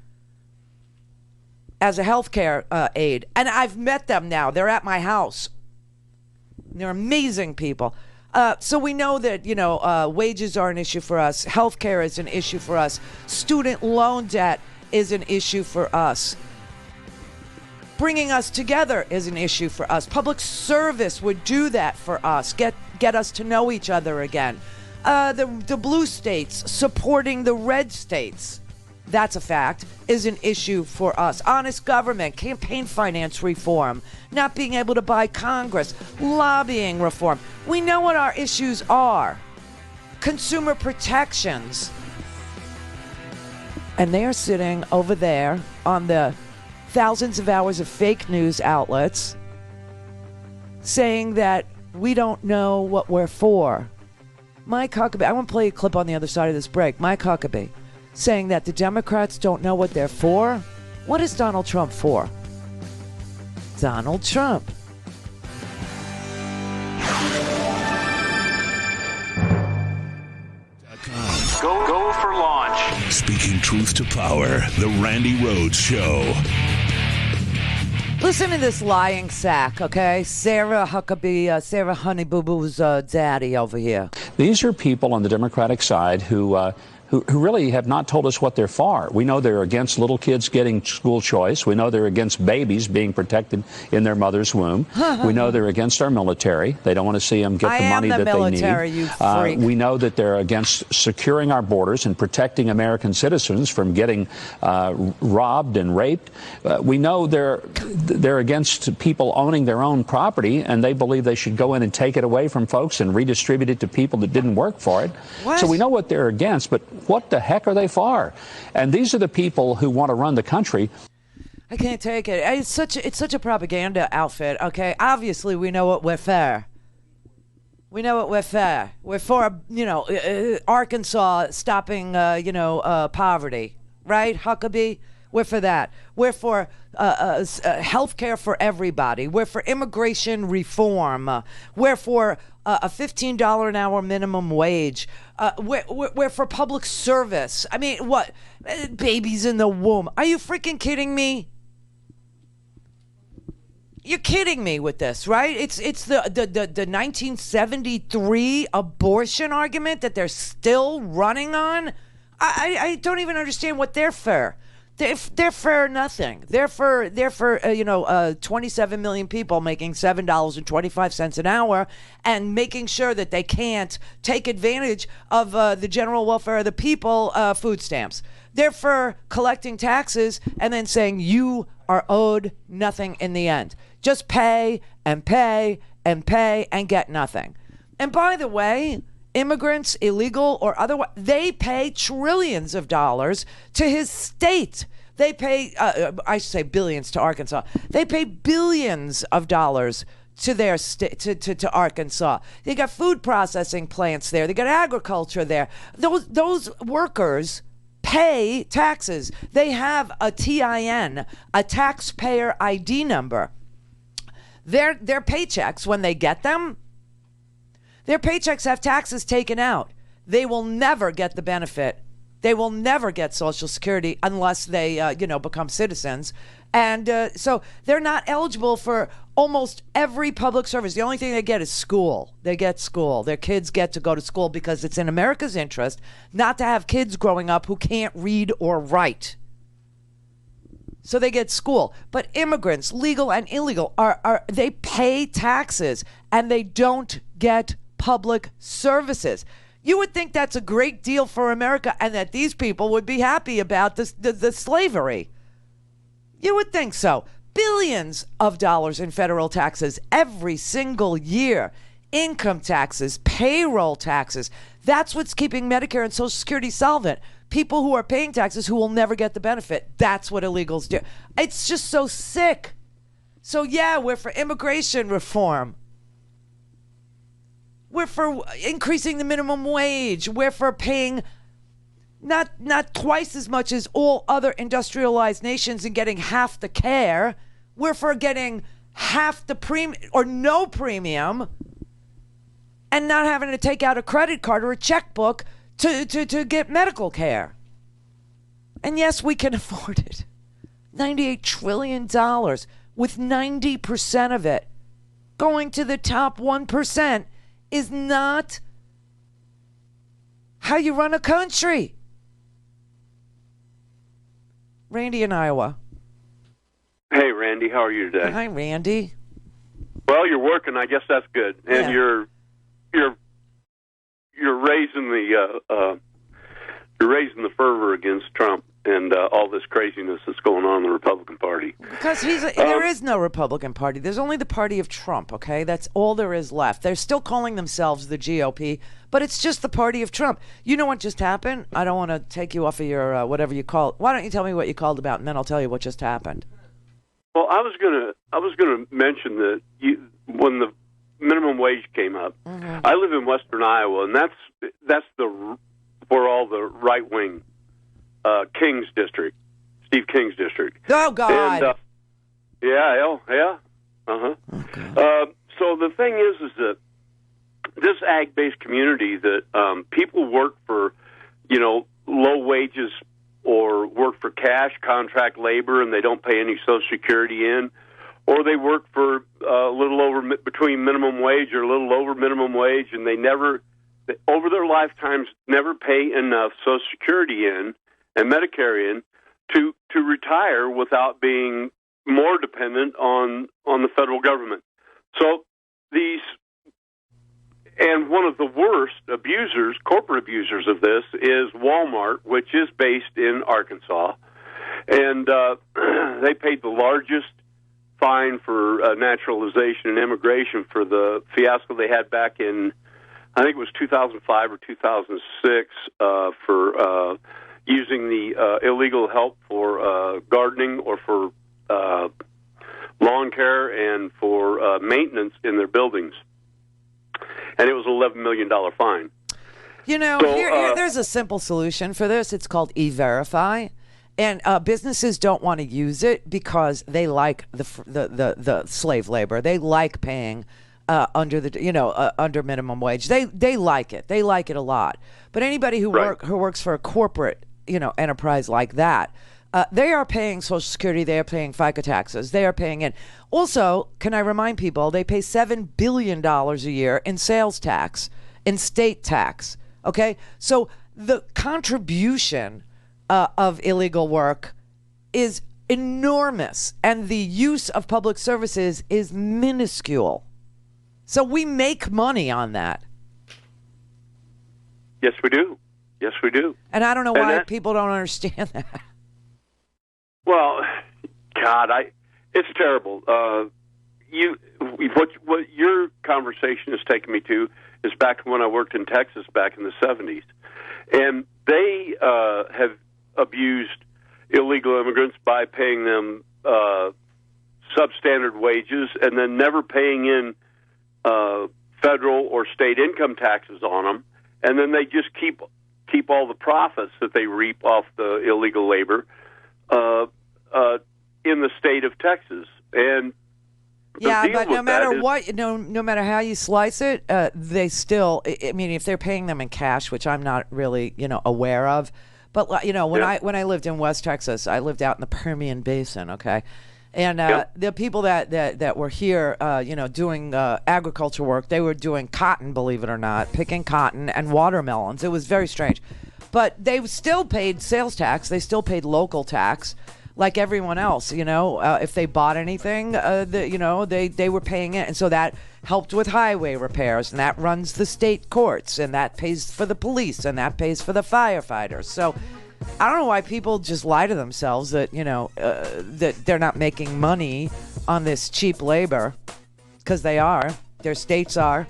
as a healthcare aide. And I've met them now. They're at my house. They're amazing people. So we know that, wages are an issue for us. Healthcare is an issue for us. Student loan debt is an issue for us. Bringing us together is an issue for us. Public service would do that for us. Get us to know each other again. The blue states supporting the red states, that's a fact, is an issue for us. Honest government, campaign finance reform, not being able to buy Congress, lobbying reform. We know what our issues are. Consumer protections. And they are sitting over there on the thousands of hours of fake news outlets saying that we don't know what we're for. Mike Huckabee, I want to play a clip on the other side of this break. Mike Huckabee saying that the Democrats don't know what they're for. What is Donald Trump for? Donald Trump. Go for launch. Speaking truth to power, the Randi Rhodes Show. Listen to this lying sack, okay? Sarah Huckabee, Sarah Honey Boo Boo's daddy over here. These are people on the Democratic side who really have not told us what they're for. We know they're against little kids getting school choice. We know they're against babies being protected in their mother's womb. We know they're against our military. They don't want to see them get the money that military, they need. You freak. We know that they're against securing our borders and protecting American citizens from getting robbed and raped. We know they're against people owning their own property, and they believe they should go in and take it away from folks and redistribute it to people that didn't work for it. What? So we know what they're against, but what the heck are they for? And these are the people who want to run the country. I can't take it. It's such a propaganda outfit. Okay, obviously we know what we're for. We know what we're for. We're for Arkansas stopping poverty, right? Huckabee. We're for that. We're for health care for everybody. We're for immigration reform. We're for a $15 an hour minimum wage. We're for public service. I mean, what? Babies in the womb. Are you freaking kidding me? You're kidding me with this, right? It's the 1973 abortion argument that they're still running on. I don't even understand what they're for. They're for nothing. They're for 27 million people making $7.25 an hour and making sure that they can't take advantage of the general welfare of the people, food stamps. They're for collecting taxes and then saying you are owed nothing in the end. Just pay and pay and pay and get nothing. And by the way, immigrants, illegal or otherwise, they pay trillions of dollars to his state. They pay, I should say billions to Arkansas. They pay billions of dollars to their state, to Arkansas. They got food processing plants there. They got agriculture there. Those workers pay taxes. They have a TIN, a taxpayer ID number. Their paychecks, when they get them, their paychecks have taxes taken out. They will never get the benefit. They will never get Social Security unless they, become citizens. And so they're not eligible for almost every public service. The only thing they get is school. They get school. Their kids get to go to school because it's in America's interest not to have kids growing up who can't read or write. So they get school. But immigrants, legal and illegal, they pay taxes and they don't get public services. You would think that's a great deal for America and that these people would be happy about the slavery. You would think so. Billions of dollars in federal taxes every single year. Income taxes, payroll taxes. That's what's keeping Medicare and Social Security solvent. People who are paying taxes who will never get the benefit. That's what illegals do. It's just so sick. So yeah, we're for immigration reform. We're for increasing the minimum wage. We're for paying not twice as much as all other industrialized nations and getting half the care. We're for getting half the premium or no premium and not having to take out a credit card or a checkbook to get medical care. And yes, we can afford it. $98 trillion with 90% of it going to the top 1% is not how you run a country. Randy in Iowa. Hey, Randy, how are you today? Hi, Randy. Well, you're working. I guess that's good, and you're raising the fervor against Trump and all this craziness that's going on in the Republican Party. Because there is no Republican Party. There's only the party of Trump, okay? That's all there is left. They're still calling themselves the GOP, but it's just the party of Trump. You know what just happened? I don't want to take you off of your whatever you call it. Why don't you tell me what you called about, and then I'll tell you what just happened. Well, I was gonna mention that when the minimum wage came up, I live in Western Iowa, and that's where all the right wing King's district, Steve King's district. Oh God! And, yeah. So the thing is that this ag-based community that people work for, low wages or work for cash contract labor and they don't pay any Social Security in, or they work for a little over between minimum wage or a little over minimum wage, and they over their lifetimes never pay enough Social Security in and Medicare in to retire without being more dependent on the federal government. So and one of the worst corporate abusers of this is Walmart, which is based in Arkansas. And they paid the largest fine for naturalization and immigration for the fiasco they had back in, I think it was 2005 or 2006, for using the illegal help for gardening or for lawn care and for maintenance in their buildings. And it was an $11 million fine. Here, there's a simple solution for this. It's called E-Verify. And businesses don't want to use it because they like the slave labor. They like paying under minimum wage. They like it. They like it a lot. But anybody who works for a corporate enterprise like that, they are paying Social Security. They are paying FICA taxes. They are paying in. Also, can I remind people, they pay $7 billion a year in sales tax, in state tax. Okay? So the contribution of illegal work is enormous, and the use of public services is minuscule. So we make money on that. Yes, we do. Yes, we do. And I don't know why people don't understand that. Well, God, it's terrible. What your conversation has taken me to is back when I worked in Texas back in the 70s. And they have abused illegal immigrants by paying them substandard wages and then never paying in federal or state income taxes on them. And then they just keep all the profits that they reap off the illegal labor in the state of Texas. And yeah, but no matter what, no matter how you slice it, they still. I mean, if they're paying them in cash, which I'm not really, aware of, but when I lived in West Texas, I lived out in the Permian Basin, okay, and the people that were here, doing agriculture work, they were doing cotton, believe it or not, picking cotton and watermelons. It was very strange, but they still paid sales tax. They still paid local tax. Like everyone else, if they bought anything, they were paying it. And so that helped with highway repairs, and that runs the state courts, and that pays for the police, and that pays for the firefighters. So I don't know why people just lie to themselves that, that they're not making money on this cheap labor, because they are. Their states are.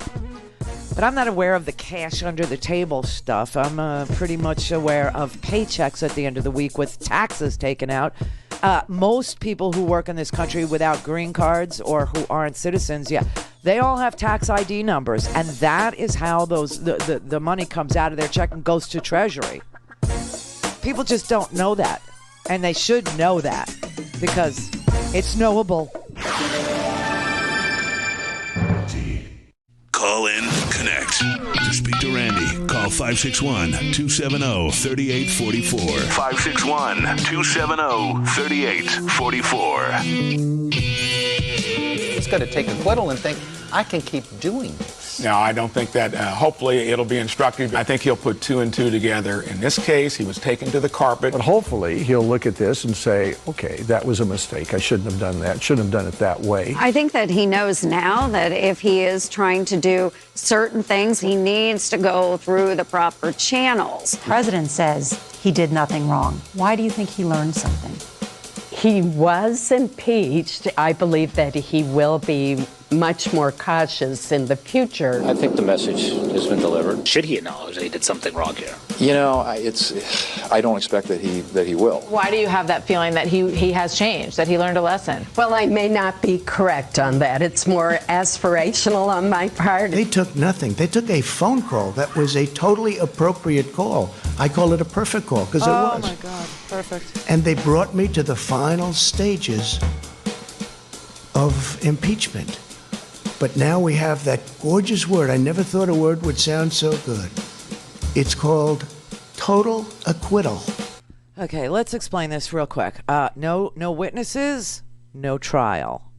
But I'm not aware of the cash under the table stuff. I'm pretty much aware of paychecks at the end of the week with taxes taken out. Most people who work in this country without green cards or who aren't citizens, they all have tax ID numbers. And that is how the money comes out of their check and goes to Treasury. People just don't know that. And they should know that because it's knowable. Call in, connect. To speak to Randi, call 561-270-3844. 561-270-3844. He's going to take acquittal and think, I can keep doing this. No, I don't think that. Hopefully, it'll be instructive. I think he'll put two and two together. In this case, he was taken to the carpet. But hopefully, he'll look at this and say, okay, that was a mistake. I shouldn't have done that. Shouldn't have done it that way. I think that he knows now that if he is trying to do certain things, he needs to go through the proper channels. The president says he did nothing wrong. Why do you think he learned something? He was impeached. I believe that he will be much more cautious in the future. I think the message has been delivered. Should he acknowledge that he did something wrong here? I don't expect that he will. Why do you have that feeling that he has changed, that he learned a lesson? Well, I may not be correct on that. It's more aspirational on my part. They took nothing. They took a phone call that was a totally appropriate call. I call it a perfect call because it was. Oh my God, perfect. And they brought me to the final stages of impeachment. But now we have that gorgeous word. I never thought a word would sound so good. It's called total acquittal. Okay, let's explain this real quick. No witnesses, no trial.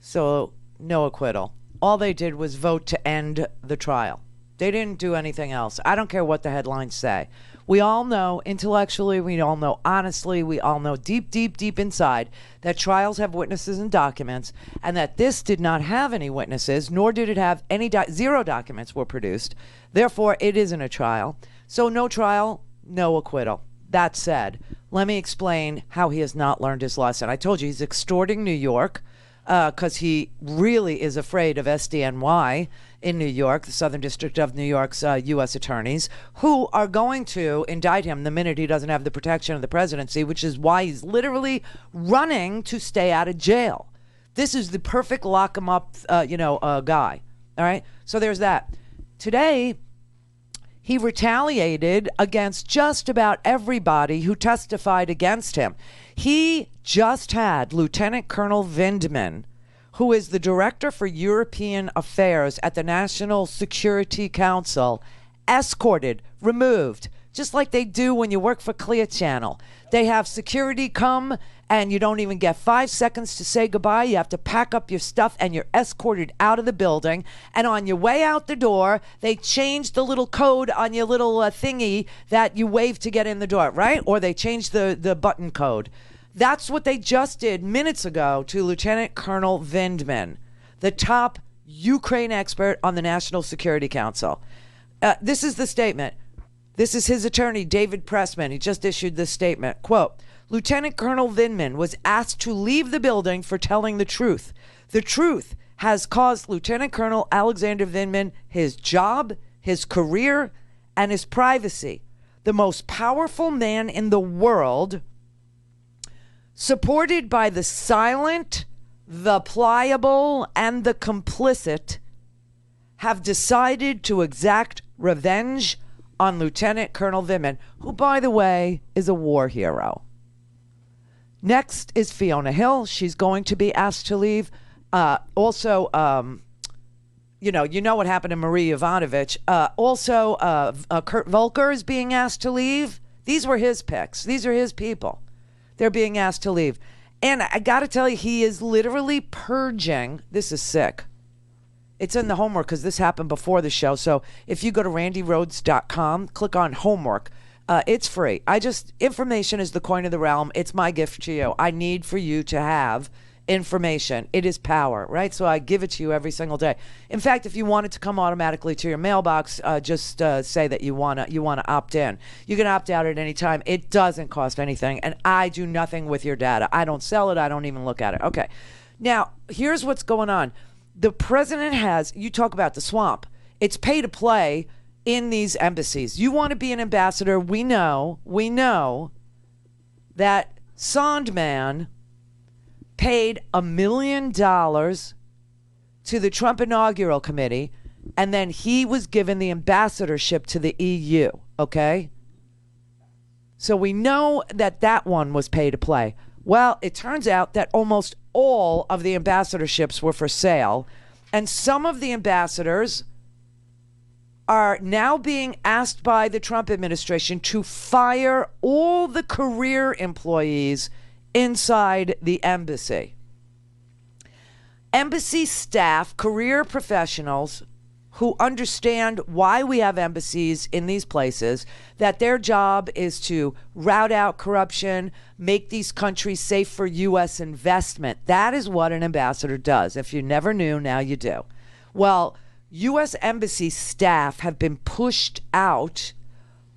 So no acquittal. All they did was vote to end the trial. They didn't do anything else. I don't care what the headlines say. We all know intellectually, we all know honestly, we all know deep, deep, deep inside that trials have witnesses and documents, and that this did not have any witnesses, nor did it have any, zero documents were produced. Therefore, it isn't a trial. So no trial, no acquittal. That said, let me explain how he has not learned his lesson. I told you he's extorting New York because he really is afraid of SDNY in New York, the Southern District of New York's U.S. attorneys, who are going to indict him the minute he doesn't have the protection of the presidency, which is why he's literally running to stay out of jail. This is the perfect lock him up, guy. All right? So there's that. Today, he retaliated against just about everybody who testified against him. He just had Lieutenant Colonel Vindman, who is the Director for European Affairs at the National Security Council, escorted, removed just like they do when you work for Clear Channel. They have security come, and you don't even get 5 seconds to say goodbye. You have to pack up your stuff, and you're escorted out of the building. And on your way out the door, they change the little code on your little thingy that you wave to get in the door, right? Or they change the button code. That's what they just did minutes ago to Lieutenant Colonel Vindman, the top Ukraine expert on the National Security Council. This is the statement. This is his attorney, David Pressman. He just issued this statement. Quote, Lieutenant Colonel Vindman was asked to leave the building for telling the truth. The truth has caused Lieutenant Colonel Alexander Vindman his job, his career, and his privacy. The most powerful man in the world, supported by the silent, the pliable, and the complicit, have decided to exact revenge on Lieutenant Colonel Vindman, who, by the way, is a war hero. Next is Fiona Hill. She's going to be asked to leave. Also, you know what happened to Marie Yovanovitch. Kurt Volker is being asked to leave. These were his picks. These are his people. They're being asked to leave. And I got to tell you, he is literally purging. This is sick. It's in the homework because this happened before the show. So if you go to randirhodes.com, click on homework. It's free. Information is the coin of the realm. It's my gift to you. I need for you to have information. It is power, right? So I give it to you every single day. In fact, if you want it to come automatically to your mailbox, just say that you wanna opt in. You can opt out at any time. It doesn't cost anything, and I do nothing with your data. I don't sell it. I don't even look at it. Okay. Now, here's what's going on. The president has, you talk about the swamp. It's pay to play in these embassies. You want to be an ambassador. We know that Sondman paid $1 million to the Trump Inaugural Committee, and then he was given the ambassadorship to the EU, okay? So we know that one was pay to play. Well, it turns out that almost all of the ambassadorships were for sale, and some of the ambassadors are now being asked by the Trump administration to fire all the career employees inside the embassy. Embassy staff, career professionals who understand why we have embassies in these places, that their job is to rout out corruption, make these countries safe for U.S. investment. That is what an ambassador does. If you never knew, now you do. Well, U.S. embassy staff have been pushed out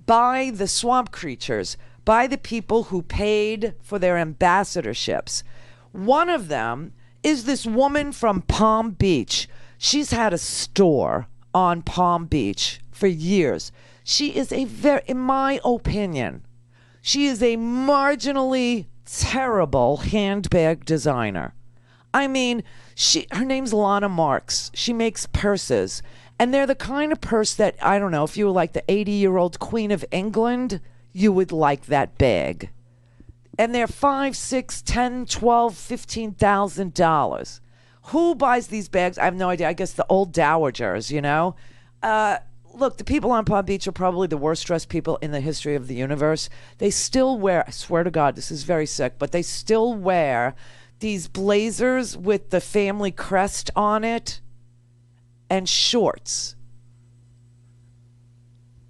by the swamp creatures, by the people who paid for their ambassadorships. One of them is this woman from Palm Beach. She's had a store on Palm Beach for years. She is in my opinion, she is a marginally terrible handbag designer. I mean, her name's Lana Marks. She makes purses, and they're the kind of purse that, I don't know, if you were like the 80-year-old Queen of England, you would like that bag. And they're $5,000, $6,000, $10,000, $12,000, $15,000. Who buys these bags? I have no idea. I guess the old dowagers, you know? Look, the people on Palm Beach are probably the worst dressed people in the history of the universe. They still wear, I swear to God, this is very sick, but they still wear these blazers with the family crest on it and shorts.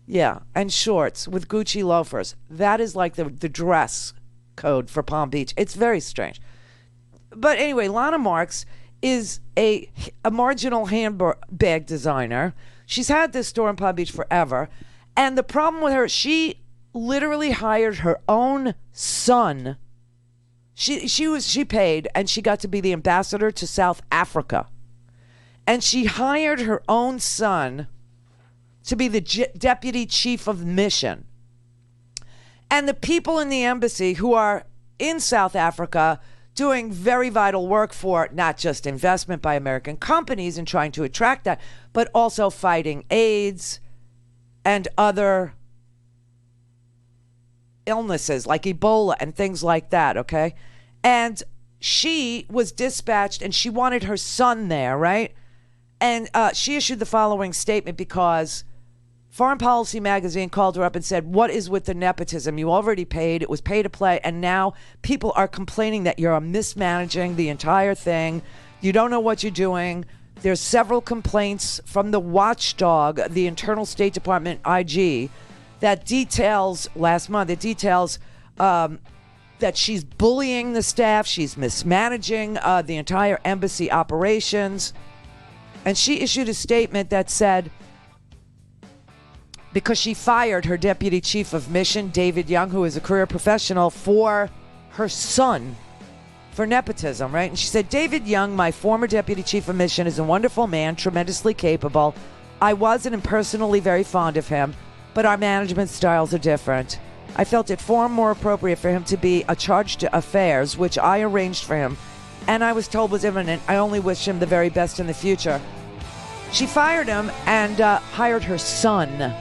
Yeah, and shorts with Gucci loafers. That is like the dress code for Palm Beach. It's very strange. But anyway, Lana Marks is a marginal handbag designer. She's had this store in Palm Beach forever. And the problem with her, she literally hired her own son. She paid, and she got to be the ambassador to South Africa. And she hired her own son to be the deputy chief of mission. And the people in the embassy who are in South Africa doing very vital work for not just investment by American companies and trying to attract that, but also fighting AIDS and other illnesses like Ebola and things like that, okay? And she was dispatched, and she wanted her son there, right? And she issued the following statement because Foreign Policy magazine called her up and said, what is with the nepotism? You already paid. It was pay to play. And now people are complaining that you're mismanaging the entire thing. You don't know what you're doing. There's several complaints from the watchdog, the Internal State Department IG, that details last month. It details that she's bullying the staff. She's mismanaging the entire embassy operations. And she issued a statement that said, because she fired her deputy chief of mission, David Young, who is a career professional, for her son, for nepotism, right? And she said, David Young, my former deputy chief of mission, is a wonderful man, tremendously capable. I was and am personally very fond of him, but our management styles are different. I felt it far more appropriate for him to be a charge to affairs, which I arranged for him, and I was told was imminent. I only wish him the very best in the future. She fired him and hired her son.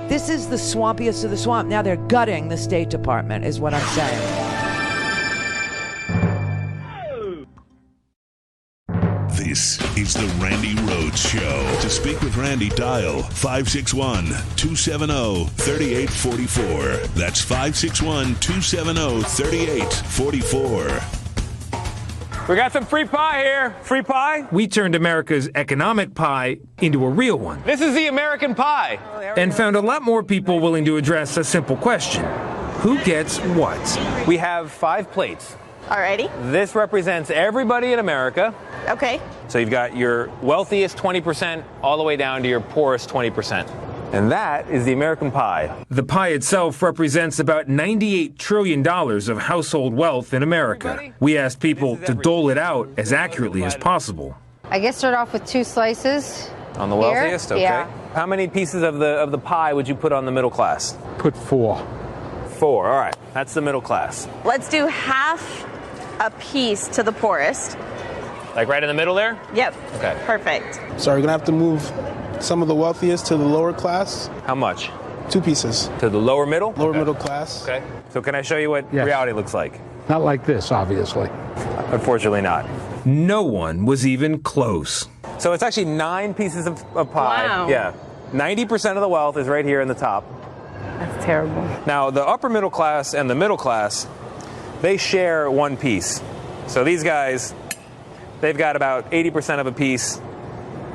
This is the swampiest of the swamp. Now they're gutting the State Department, is what I'm saying. This is the Randi Rhodes Show. To speak with Randi, dial 561-270-3844. That's 561-270-3844. We got some free pie here. Free pie? We turned America's economic pie into a real one. This is the American pie. And found a lot more people willing to address a simple question. Who gets what? We have 5 plates. Alrighty. This represents everybody in America. Okay. So you've got your wealthiest 20% all the way down to your poorest 20%. And that is the American pie. The pie itself represents about $98 trillion of household wealth in America. We asked people to dole it out as accurately as possible. I guess start off with 2 slices. On the wealthiest? Here? Okay. Yeah. How many pieces of the pie would you put on the middle class? Put 4. 4, all right. That's the middle class. Let's do half a piece to the poorest. Like right in the middle there? Yep. Okay. Perfect. So we're going to have to move some of the wealthiest to the lower class. How much? 2 pieces. To the lower middle? Lower middle class. Okay. So can I show you what reality looks like? Not like this, obviously. Unfortunately not. No one was even close. So it's actually 9 pieces of pie. Wow. Yeah. 90% of the wealth is right here in the top. That's terrible. Now, the upper middle class and the middle class, they share 1 piece. So these guys, they've got about 80% of a piece.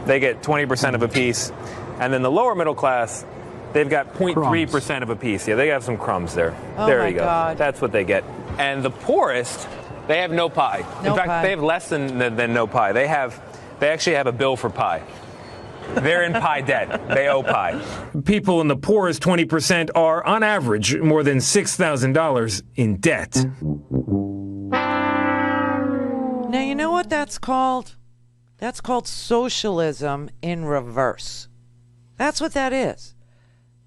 They get 20% of a piece. And then the lower middle class, they've got 0.3% of a piece. Yeah, they have some crumbs there. Oh there my you go. God. That's what they get. And the poorest, they have no pie. No in fact, pie. they have less than no pie. They actually have a bill for pie. They're in pie debt. They owe pie. People in the poorest 20% are, on average, more than $6,000 in debt. Now, you know what that's called? That's called socialism in reverse. That's what that is.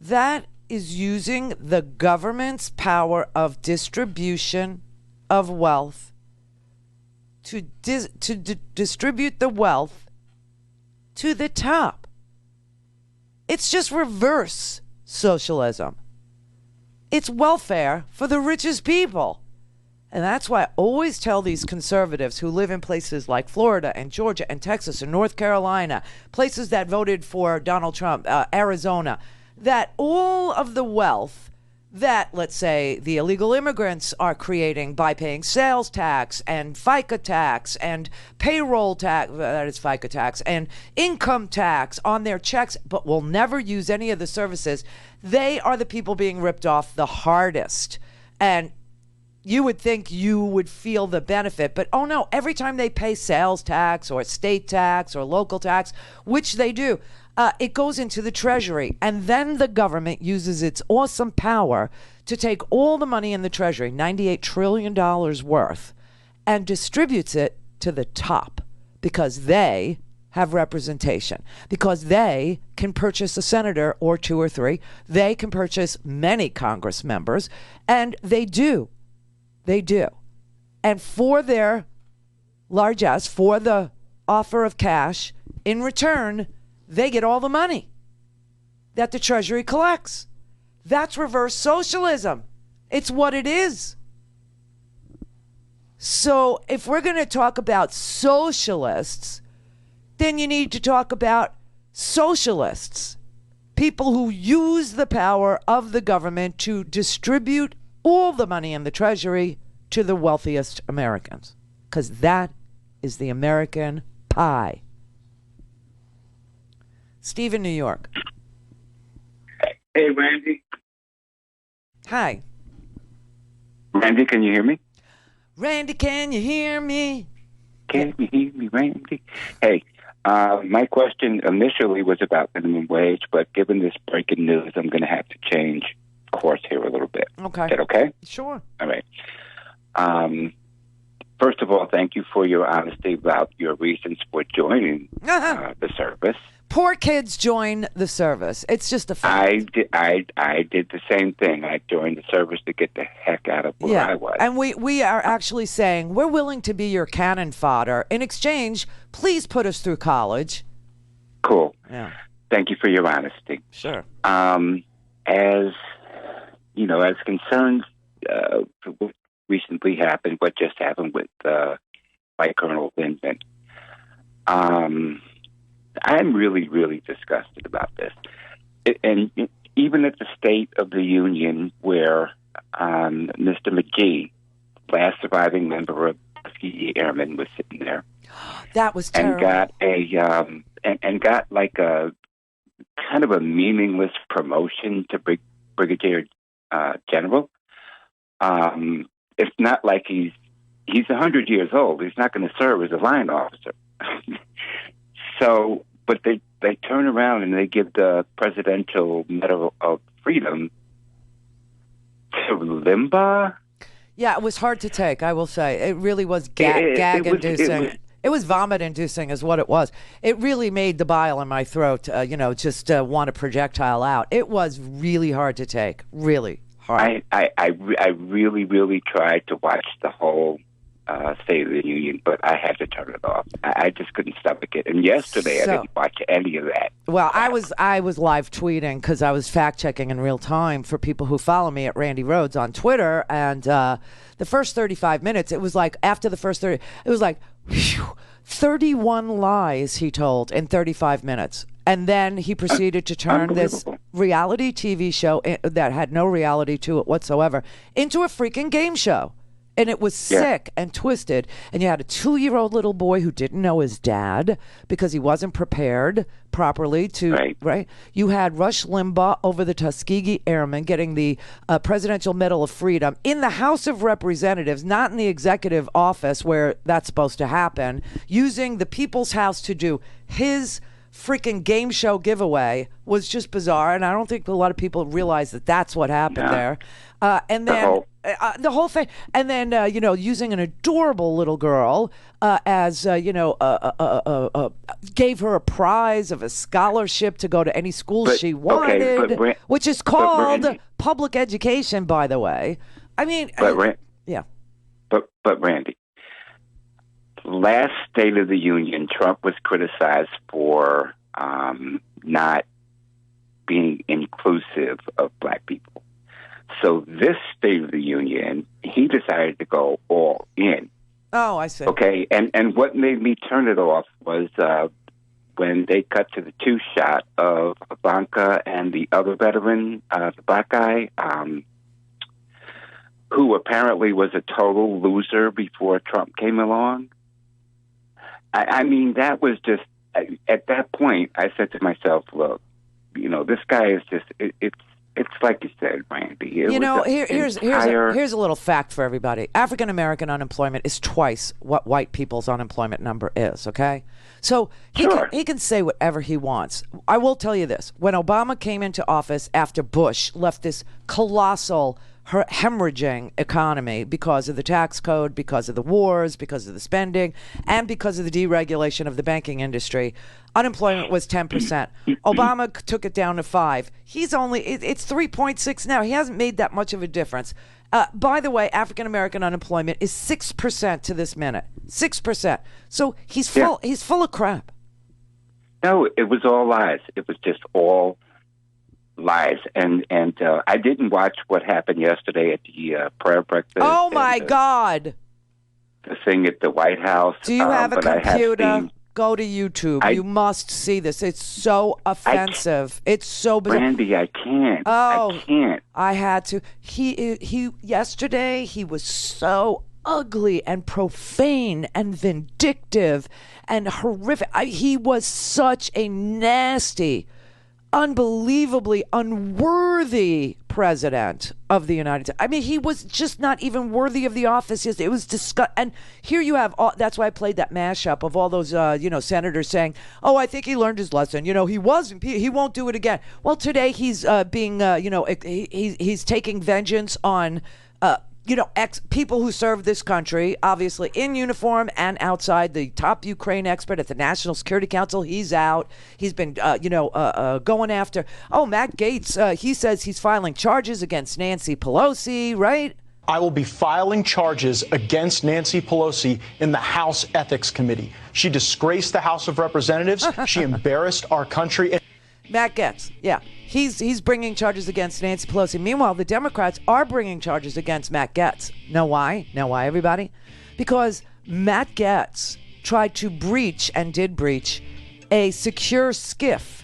That is using the government's power of distribution of wealth to distribute the wealth to the top. It's just reverse socialism. It's welfare for the richest people. And that's why I always tell these conservatives who live in places like Florida and Georgia and Texas and North Carolina, places that voted for Donald Trump, Arizona, that all of the wealth that, let's say, the illegal immigrants are creating by paying sales tax and FICA tax and payroll tax, that is FICA tax, and income tax on their checks, but will never use any of the services, they are the people being ripped off the hardest. And you would think you would feel the benefit, but oh no, every time they pay sales tax or state tax or local tax, which they do, it goes into the treasury. And then the government uses its awesome power to take all the money in the treasury, $98 trillion worth, and distributes it to the top because they have representation, because they can purchase a senator or 2 or 3. They can purchase many Congress members, and they do. They do. And for their largesse, for the offer of cash, in return, they get all the money that the Treasury collects. That's reverse socialism. It's what it is. So if we're going to talk about socialists, then you need to talk about socialists. people who use the power of the government to distribute all the money in the Treasury to the wealthiest Americans. Because that is the American pie. Steve in New York. Hey, Randy. Hi. Randy, can you hear me? Randy, can you hear me? Can you hear me, Randy? Hey, my question initially was about minimum wage, but given this breaking news, I'm going to have to change course here a little bit. Okay. Is that okay? Sure. All right. First of all, thank you for your honesty about your reasons for joining the service. Poor kids join the service. It's just a fact. I did the same thing. I joined the service to get the heck out of where I was. And we are actually saying we're willing to be your cannon fodder. In exchange, please put us through college. Cool. Yeah. Thank you for your honesty. Sure. As you know, as concerns what recently happened, what just happened with White Colonel Vindman, I'm really, really disgusted about this. And even at the State of the Union, where Mr. McGee, last surviving member of Tuskegee Airmen, was sitting there, that was terrible, and got like a kind of a meaningless promotion to brigadier general. It's not like he's 100 years old. He's not going to serve as a line officer. So, but they turn around and they give the Presidential Medal of Freedom to Limbaugh. Yeah, it was hard to take, I will say. It really was gag-inducing. It was vomit-inducing is what it was. It really made the bile in my throat, just want to projectile out. It was really hard to take, really hard. I really, really tried to watch the whole State of the Union, but I had to turn it off. I just couldn't stomach it. And yesterday, I didn't watch any of that. Well, I was live tweeting because I was fact checking in real time for people who follow me at Randi Rhodes on Twitter. And the first 35 minutes, it was like after the first 30, it was like 31 lies he told in 35 minutes. And then he proceeded to turn this reality TV show that had no reality to it whatsoever into a freaking game show. And it was sick and twisted. And you had a 2-year-old little boy who didn't know his dad because he wasn't prepared properly to, right? You had Rush Limbaugh over the Tuskegee Airmen getting the Presidential Medal of Freedom in the House of Representatives, not in the executive office where that's supposed to happen, using the People's House to do his freaking game show giveaway was just bizarre. And I don't think a lot of people realize that that's what happened there. And then the whole thing, and then using an adorable little girl as gave her a prize of a scholarship to go to any school she wanted, which is called public education, by the way. I mean, But Randy, last State of the Union, Trump was criticized for not being inclusive of black people. So this State of the Union, he decided to go all in. Oh, I see. Okay, and what made me turn it off was when they cut to the two-shot of Ivanka and the other veteran, the black guy, who apparently was a total loser before Trump came along. I mean, that was just, at that point, I said to myself, look, this guy is just, it's like you said, Randy. Here's a little fact for everybody. African American unemployment is twice what white people's unemployment number is, okay? So he can say whatever he wants. I will tell you this. When Obama came into office after Bush left this colossal hemorrhaging economy because of the tax code, because of the wars, because of the spending, and because of the deregulation of the banking industry, unemployment was 10%. Obama took it down to 5%. It's 3.6 now. He hasn't made that much of a difference. By the way, African American unemployment is 6% to this minute. 6%. So he's full of crap. No, it was all lies. It was just all lies. And I didn't watch what happened yesterday at the prayer breakfast. Oh, my God. The thing at the White House. Do you have a computer? Go to YouTube. You must see this. It's so offensive. It's so bizarre. Randy, I can't. Oh, I can't. I had to. He yesterday he was so ugly and profane and vindictive and horrific. He was such a nasty, unbelievably unworthy president of the United States. I mean, he was just not even worthy of the office. It was disgusting. And here you have, that's why I played that mashup of all those, senators saying, oh, I think he learned his lesson. He won't do it again. Well, today he's he's taking vengeance on, people who serve this country, obviously in uniform and outside. The top Ukraine expert at the National Security Council, he's out. He's been, going after. Oh, Matt Gaetz, he says he's filing charges against Nancy Pelosi, right? I will be filing charges against Nancy Pelosi in the House Ethics Committee. She disgraced the House of Representatives. She embarrassed our country. Matt Gaetz, yeah. He's bringing charges against Nancy Pelosi. Meanwhile, the Democrats are bringing charges against Matt Gaetz. Know why? Know why, everybody? Because Matt Gaetz tried to breach, and did breach, a secure skiff.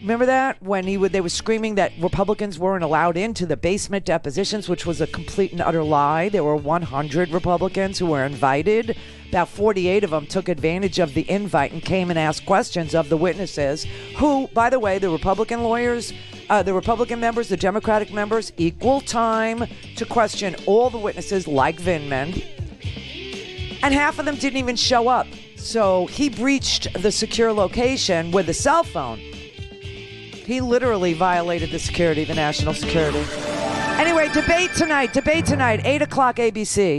Remember that? When they were screaming that Republicans weren't allowed into the basement depositions, which was a complete and utter lie. There were 100 Republicans who were invited. About 48 of them took advantage of the invite and came and asked questions of the witnesses, who, by the way, the Republican lawyers, the Republican members, the Democratic members, equal time to question all the witnesses like Vindman. And half of them didn't even show up. So he breached the secure location with a cell phone. He literally violated the national security. Anyway, debate tonight, 8 o'clock ABC.